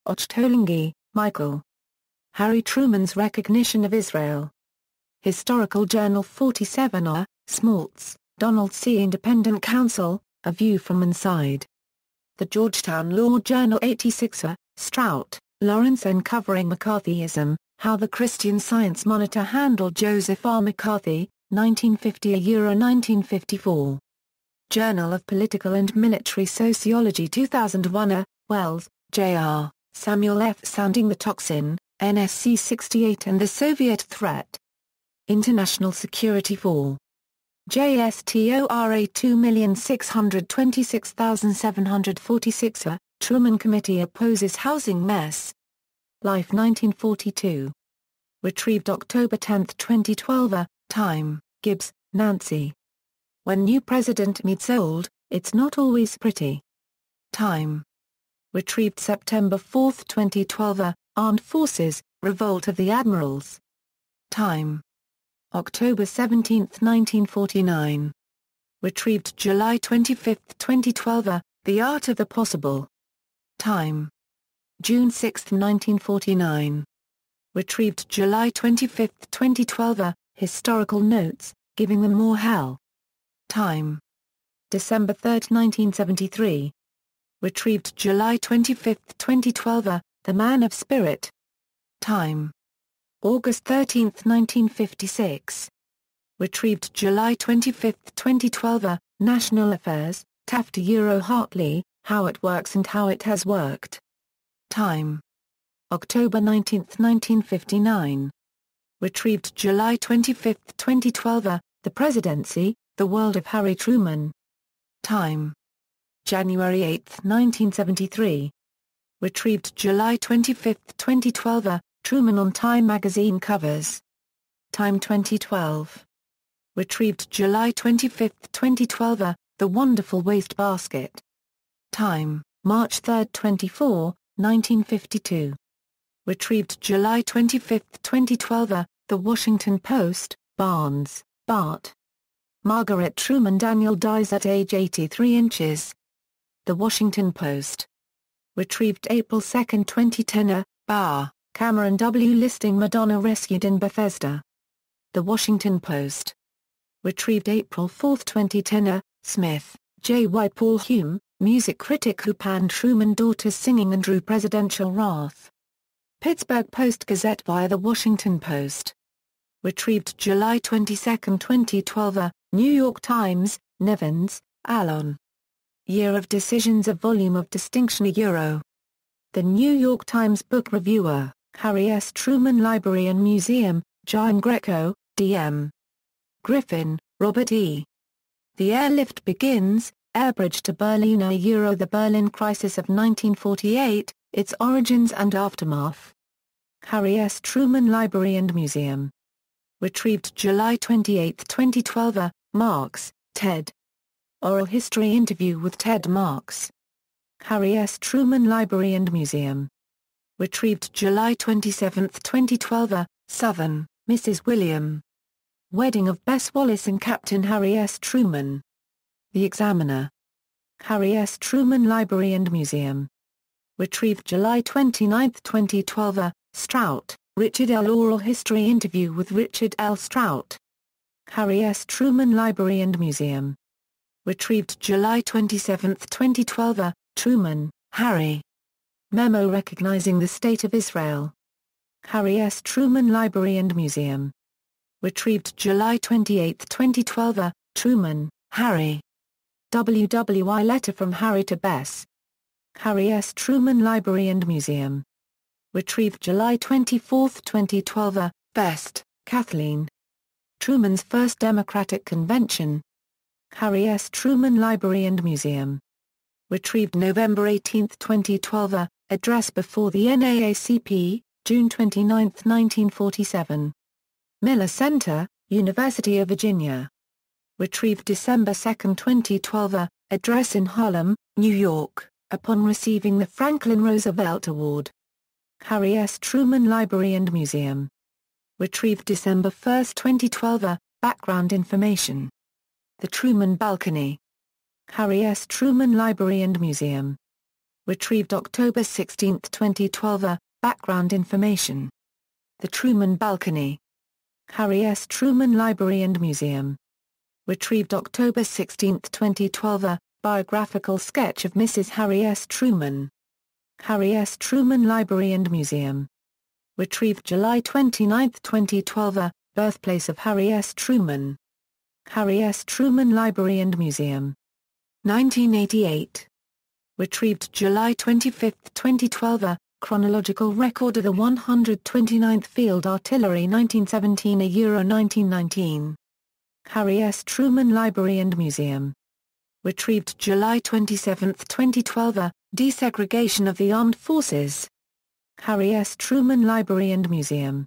Ochtolenghi, Michael. Harry Truman's Recognition of Israel. Historical Journal 47 Smaltz, Donald C. Independent Counsel, A View from Inside. The Georgetown Law Journal 86 Strout, Lawrence Uncovering McCarthyism, How the Christian Science Monitor Handled Joseph R. McCarthy, 1950 1954. Journal of Political and Military Sociology 2001 Wells, J.R., Samuel F. Sounding the Toxin, NSC 68 and the Soviet Threat. International Security 4. JSTORA 2,626,746 Truman Committee Opposes Housing Mess. Life 1942. Retrieved October 10, 2012 Time, Gibbs, Nancy. When New President Meets Old, It's Not Always Pretty. Time. Retrieved September 4, 2012 Armed Forces, Revolt of the Admirals. Time. October 17, 1949. Retrieved July 25, 2012 The Art of the Possible. Time. June 6, 1949. Retrieved July 25, 2012 Historical Notes, Giving Them More Hell. Time. December 3, 1973. Retrieved July 25, 2012 The Man of Spirit. Time. August 13, 1956. Retrieved July 25, 2012 National Affairs, Taft-Hartley, How It Works and How It Has Worked. Time. October 19, 1959. Retrieved July 25, 2012 The Presidency, The World of Harry Truman. Time. January 8, 1973. Retrieved July 25, 2012 Truman on Time magazine covers. Time 2012. Retrieved July 25, 2012 The Wonderful Wastebasket. Time, March 3, 24, 1952. Retrieved July 25, 2012 The Washington Post, Barnes, Bart. Margaret Truman Daniel dies at age 83 inches. The Washington Post. Retrieved April 2, 2010 Barr, Cameron W. listing Madonna rescued in Bethesda. The Washington Post. Retrieved April 4, 2010 Smith, J. Y. Paul Hume, music critic who panned Truman daughters singing and drew presidential wrath. Pittsburgh Post-Gazette via The Washington Post. Retrieved July 22, 2012 New York Times, Nevins, Alon. Year of Decisions, a volume of distinction. The New York Times Book Reviewer, Harry S. Truman Library and Museum, Gian Greco, D.M. Griffin, Robert E. The Airlift Begins, Airbridge to Berlin. The Berlin Crisis of 1948, Its Origins and Aftermath. Harry S. Truman Library and Museum. Retrieved July 28, 2012 Marx, Ted. Oral History Interview with Ted Marx. Harry S. Truman Library and Museum. Retrieved July 27, 2012 Southern, Mrs. William. Wedding of Bess Wallace and Captain Harry S. Truman. The Examiner. Harry S. Truman Library and Museum. Retrieved July 29, 2012 Strout, Richard L. Oral History Interview with Richard L. Strout. Harry S. Truman Library and Museum. Retrieved July 27, 2012 Truman, Harry. Memo Recognizing the State of Israel. Harry S. Truman Library and Museum. Retrieved July 28, 2012 Truman, Harry. WWI Letter from Harry to Bess. Harry S. Truman Library and Museum. Retrieved July 24, 2012 Best, Kathleen. Truman's First Democratic Convention. Harry S. Truman Library and Museum. Retrieved November 18, 2012 Address before the NAACP, June 29, 1947. Miller Center, University of Virginia. Retrieved December 2, 2012 Address in Harlem, New York, upon receiving the Franklin Roosevelt Award. Harry S. Truman Library and Museum. Retrieved December 1, 2012 Background information. The Truman Balcony. Harry S. Truman Library and Museum. Retrieved October 16, 2012. Background information. The Truman Balcony. Harry S. Truman Library and Museum. Retrieved October 16, 2012. Biographical sketch of Mrs. Harry S. Truman. Harry S. Truman Library and Museum. Retrieved July 29, 2012. Birthplace of Harry S. Truman. Harry S. Truman Library and Museum. 1988. Retrieved July 25, 2012. Chronological record of the 129th Field Artillery 1917 Euro 1919. Harry S. Truman Library and Museum. Retrieved July 27, 2012. Desegregation of the Armed Forces. Harry S. Truman Library and Museum.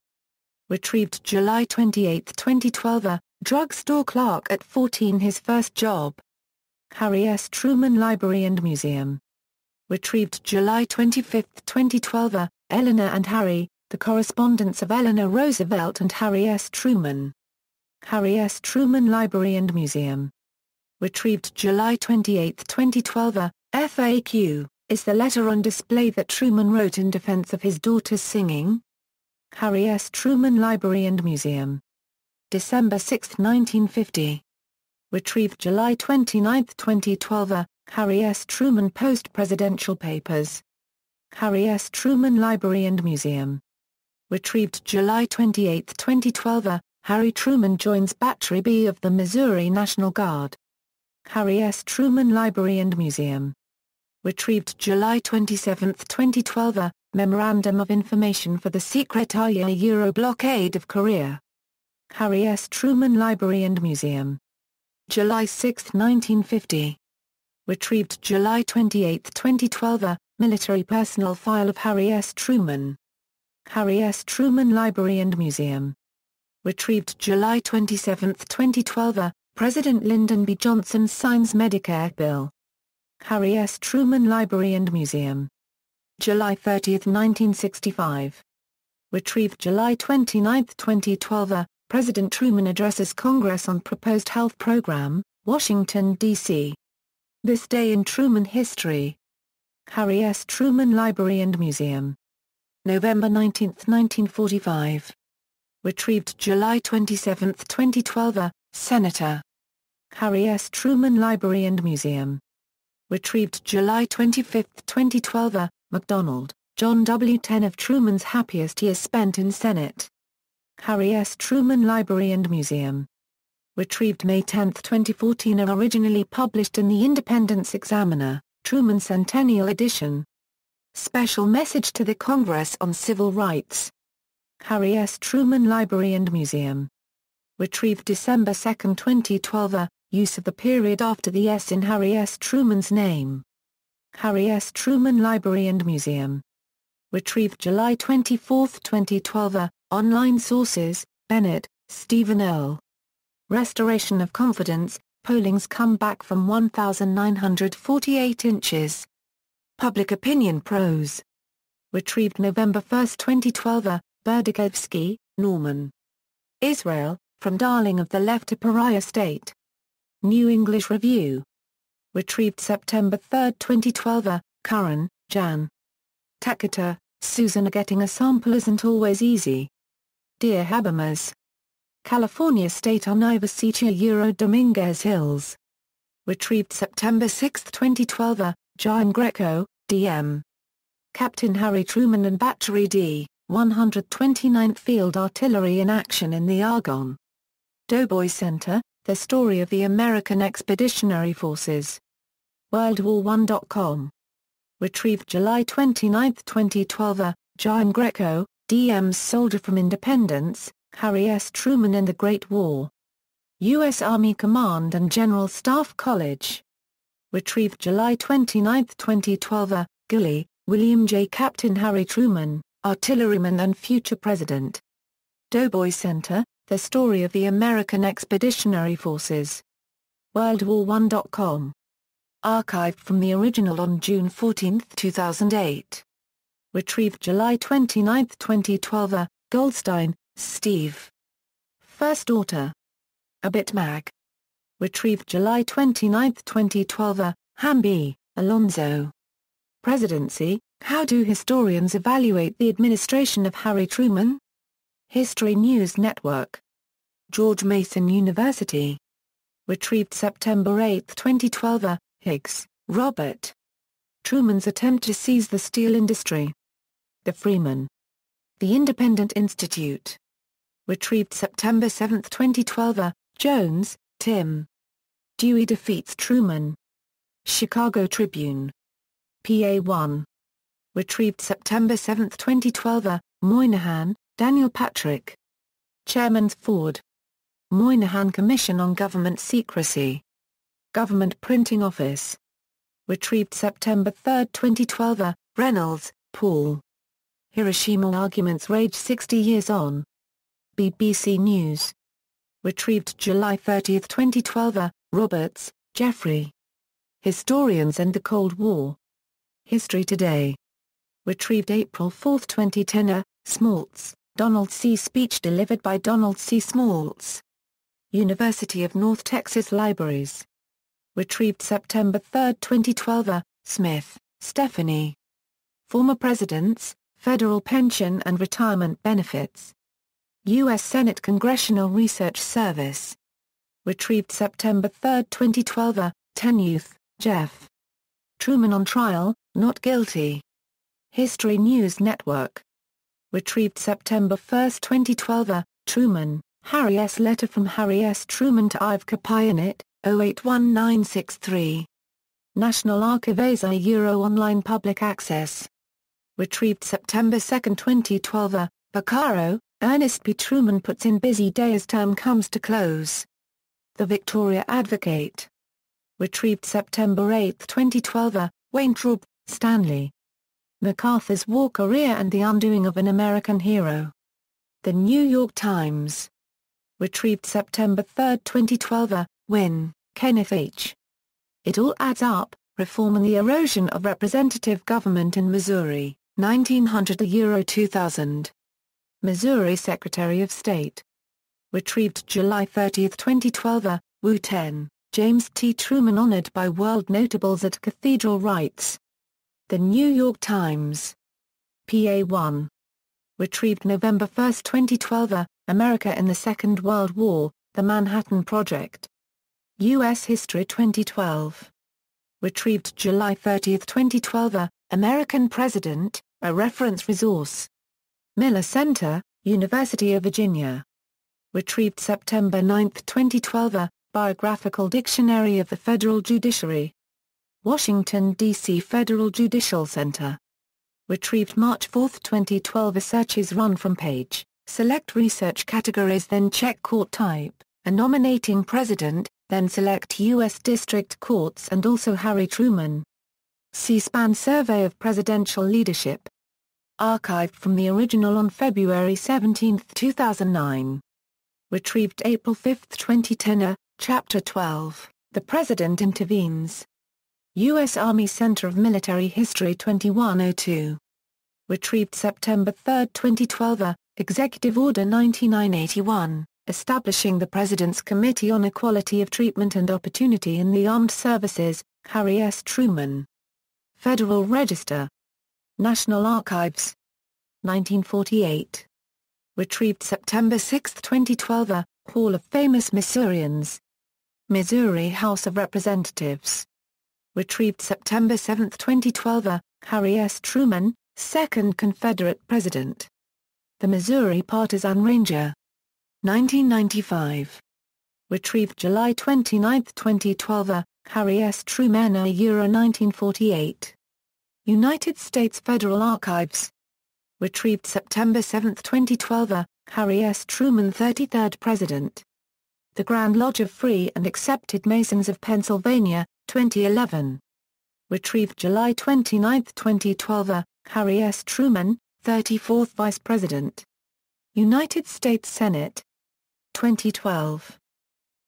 Retrieved July 28, 2012. Drugstore clerk at 14, his first job. Harry S. Truman Library and Museum. Retrieved July 25, 2012. Eleanor and Harry, The Correspondence of Eleanor Roosevelt and Harry S. Truman. Harry S. Truman Library and Museum. Retrieved July 28, 2012. FAQ, is the letter on display that Truman wrote in defense of his daughter's singing? Harry S. Truman Library and Museum. December 6, 1950. Retrieved July 29, 2012. Harry S. Truman Post-Presidential Papers. Harry S. Truman Library and Museum. Retrieved July 28, 2012. Harry Truman joins Battery B of the Missouri National Guard. Harry S. Truman Library and Museum. Retrieved July 27, 2012. Memorandum of Information for the Secret Euro Blockade of Korea. Harry S. Truman Library and Museum. July 6, 1950. Retrieved July 28, 2012. Military Personnel File of Harry S. Truman. Harry S. Truman Library and Museum. Retrieved July 27, 2012. President Lyndon B. Johnson signs Medicare Bill. Harry S. Truman Library and Museum. July 30, 1965. Retrieved July 29, 2012. President Truman addresses Congress on proposed health program, Washington, D.C. This day in Truman history. Harry S. Truman Library and Museum. November 19, 1945. Retrieved July 27, 2012. Senator. Harry S. Truman Library and Museum. Retrieved July 25, 2012. McDonald, John W. 10 of Truman's happiest years spent in Senate. Harry S. Truman Library and Museum. Retrieved May 10, 2014. Originally published in the Independence Examiner, Truman Centennial Edition. Special Message to the Congress on Civil Rights. Harry S. Truman Library and Museum. Retrieved December 2, 2012. Use of the period after the S in Harry S. Truman's name. Harry S. Truman Library and Museum. Retrieved July 24, 2012. Online sources: Bennett, Stephen L. Restoration of Confidence, Polling's Comeback from 1,948 inches. Public Opinion Prose. Retrieved November 1, 2012. Berdichevsky, Norman. Israel, From Darling of the Left to Pariah State. New English Review. Retrieved September 3, 2012. Curran, Jan. Takata, Susan. Getting a sample isn't always easy. Dear Habermas. California State University Euro Dominguez Hills. Retrieved September 6, 2012. Gian Greco, D.M. Captain Harry Truman and Battery D, 129th Field Artillery in Action in the Argonne. Doughboy Center, The Story of the American Expeditionary Forces. WorldWar1.com. Retrieved July 29, 2012. Gian Greco, D.M.'s Soldier from Independence, Harry S. Truman in the Great War. U.S. Army Command and General Staff College. Retrieved July 29, 2012. Gilley, William J. Captain Harry Truman, Artilleryman and Future President. Doughboy Center, The Story of the American Expeditionary Forces. WorldWar1.com. Archived from the original on June 14, 2008. Retrieved July 29, 2012. Goldstein, Steve. First Daughter. A Bit Mag. Retrieved July 29, 2012. Hamby, Alonzo. Presidency: How do historians evaluate the administration of Harry Truman? History News Network. George Mason University. Retrieved September 8, 2012. Higgs, Robert. Truman's attempt to seize the steel industry. The Freeman. The Independent Institute. Retrieved September 7, 2012. Jones, Tim. Dewey defeats Truman. Chicago Tribune. PA 1. Retrieved September 7, 2012. Moynihan, Daniel Patrick. Chairman's Ford. Moynihan Commission on Government Secrecy. Government Printing Office. Retrieved September 3, 2012. Reynolds, Paul. Hiroshima arguments rage 60 years on. BBC News. Retrieved July 30, 2012. Roberts, Jeffrey. Historians and the Cold War. History Today. Retrieved April 4, 2010. Smaltz, Donald C. Speech delivered by Donald C. Smaltz. University of North Texas Libraries. Retrieved September 3, 2012. Smith, Stephanie. Former Presidents, Federal Pension and Retirement Benefits. U.S. Senate Congressional Research Service. Retrieved September 3, 2012. Tenuth, Jeff. Truman on Trial, Not Guilty. History News Network. Retrieved September 1, 2012. Truman, Harry S. Letter from Harry S. Truman to Ive Kapianit, 081963. National Archives Euro Online Public Access. Retrieved September 2, 2012. Vaccaro, Ernest B. Truman puts in busy day as term comes to close. The Victoria Advocate. Retrieved September 8, 2012. Weintraub, Stanley. MacArthur's War Career and the Undoing of an American Hero. The New York Times. Retrieved September 3, 2012. Wynne, Kenneth H. It All Adds Up, Reform and the Erosion of Representative Government in Missouri, 1900–2000. Missouri Secretary of State. Retrieved July 30, 2012. Wu 10, James T. Truman honored by world notables at Cathedral Rites. The New York Times. PA 1. Retrieved November 1, 2012. America in the Second World War, The Manhattan Project. U.S. History 2012. Retrieved July 30, 2012. American President, a Reference Resource. Miller Center, University of Virginia. Retrieved September 9, 2012. Biographical Dictionary of the Federal Judiciary. Washington, D.C. Federal Judicial Center. Retrieved March 4, 2012. A search is run from page, select research categories, then check court type, a nominating president, then select U.S. District Courts and also Harry Truman. C-SPAN Survey of Presidential Leadership. Archived from the original on February 17, 2009. Retrieved April 5, 2010. Chapter 12, The President Intervenes. U.S. Army Center of Military History 2102. Retrieved September 3, 2012. Executive Order 9981, establishing the President's Committee on Equality of Treatment and Opportunity in the Armed Services, Harry S. Truman. Federal Register. National Archives. 1948. Retrieved September 6, 2012. Hall of Famous Missourians. Missouri House of Representatives. Retrieved September 7, 2012. Harry S. Truman, Second Confederate President. The Missouri Partisan Ranger. 1995. Retrieved July 29, 2012. Harry S. Truman Euro 1948. United States Federal Archives. Retrieved September 7, 2012. Harry S. Truman 33rd President. The Grand Lodge of Free and Accepted Masons of Pennsylvania, 2011. Retrieved July 29, 2012. Harry S. Truman, 34th Vice President. United States Senate. 2012.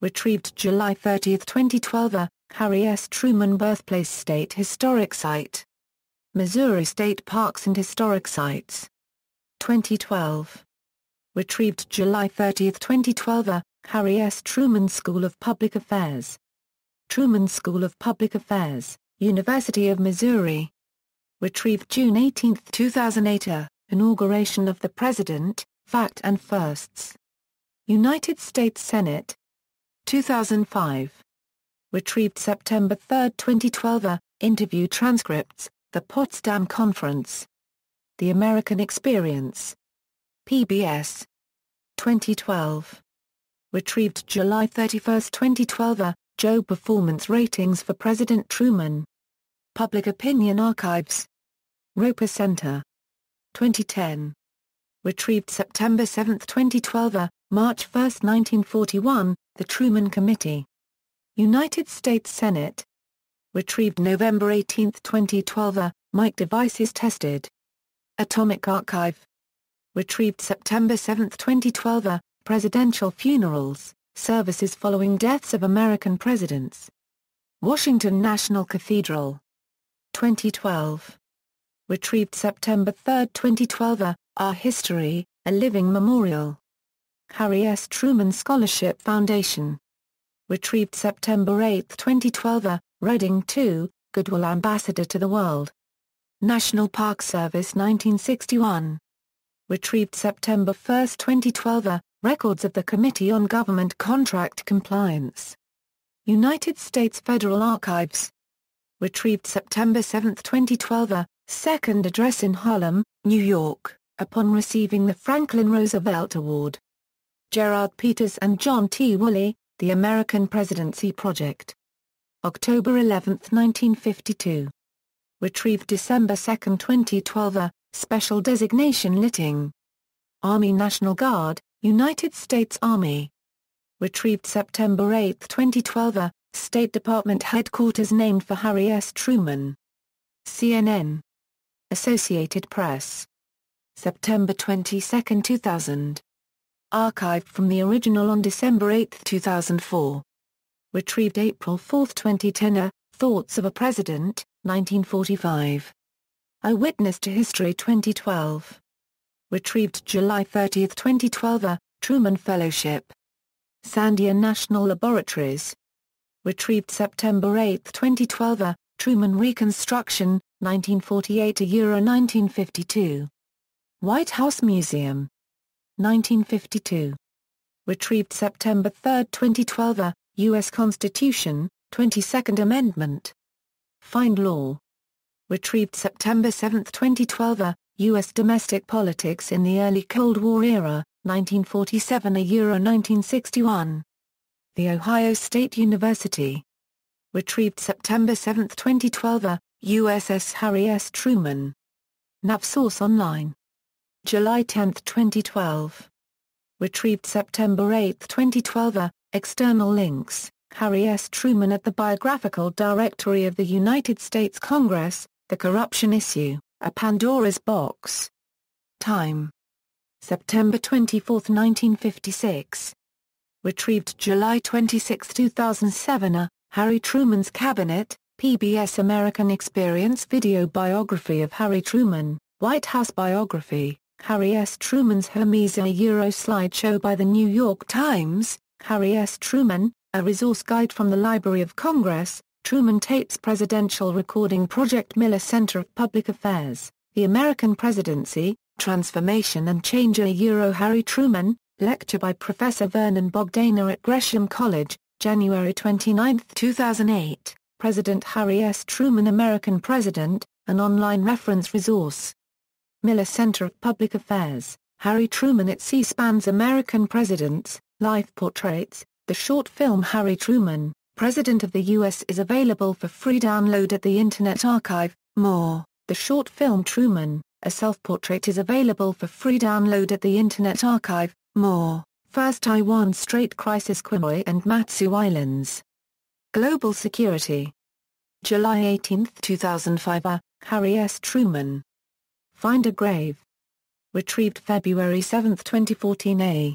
Retrieved July 30, 2012. Harry S. Truman Birthplace State Historic Site. Missouri State Parks and Historic Sites. 2012. Retrieved July 30, 2012. Harry S. Truman School of Public Affairs. Truman School of Public Affairs, University of Missouri. Retrieved June 18, 2008. Inauguration of the President, Fact and Firsts. United States Senate. 2005. Retrieved September 3, 2012. Interview transcripts, The Potsdam Conference. The American Experience. PBS. 2012. Retrieved July 31, 2012. Joe Performance Ratings for President Truman. Public Opinion Archives. Roper Center. 2010. Retrieved September 7, 2012. March 1, 1941, The Truman Committee. United States Senate. Retrieved November 18, 2012. Mic devices tested. Atomic Archive. Retrieved September 7, 2012. Presidential funerals, services following deaths of American presidents. Washington National Cathedral. 2012. Retrieved September 3, 2012. Our History, A Living Memorial. Harry S. Truman Scholarship Foundation. Retrieved September 8, 2012. Reading 2, Goodwill Ambassador to the World. National Park Service 1961. Retrieved September 1, 2012. Records of the Committee on Government Contract Compliance. United States Federal Archives. Retrieved September 7, 2012. Second address in Harlem, New York, upon receiving the Franklin Roosevelt Award. Gerard Peters and John T. Woolley, The American Presidency Project. October 11, 1952. Retrieved December 2, 2012. Special designation Litting. Army National Guard, United States Army. Retrieved September 8, 2012. State Department headquarters named for Harry S. Truman. CNN. Associated Press. September 22, 2000. Archived from the original on December 8, 2004. Retrieved April 4, 2010. Thoughts of a President, 1945. Eyewitness to History 2012. Retrieved July 30, 2012. Truman Fellowship. Sandia National Laboratories. Retrieved September 8, 2012. Truman Reconstruction, 1948–1952. White House Museum. 1952. Retrieved September 3, 2012. U.S. Constitution, 22nd Amendment. Find Law. Retrieved September 7, 2012. U.S. Domestic Politics in the Early Cold War Era, 1947–1961. The Ohio State University. Retrieved September 7, 2012. USS Harry S. Truman. NavSource Online. July 10, 2012. Retrieved September 8, 2012. External links, Harry S. Truman at the Biographical Directory of the United States Congress, The Corruption Issue, A Pandora's Box. Time. September 24, 1956. Retrieved July 26, 2007. Harry Truman's Cabinet, PBS American Experience Video Biography of Harry Truman, White House Biography, Harry S. Truman's Hermes a Euro slideshow by the New York Times, Harry S. Truman, A Resource Guide from the Library of Congress, Truman Tapes Presidential Recording Project Miller Center of Public Affairs, The American Presidency, Transformation and Change a Euro Harry Truman, lecture by Professor Vernon Bogdana at Gresham College, January 29, 2008, President Harry S. Truman American President, an online reference resource. Miller Center of Public Affairs, Harry Truman at C-SPAN's American Presidents, Life Portraits, the short film Harry Truman, President of the U.S. is available for free download at the Internet Archive. More, the short film Truman, a self-portrait is available for free download at the Internet Archive. More, First Taiwan Strait Crisis Quemoy and Matsu Islands. Global Security. July 18, 2005. Harry S. Truman. Find a Grave. Retrieved February 7, 2014. A.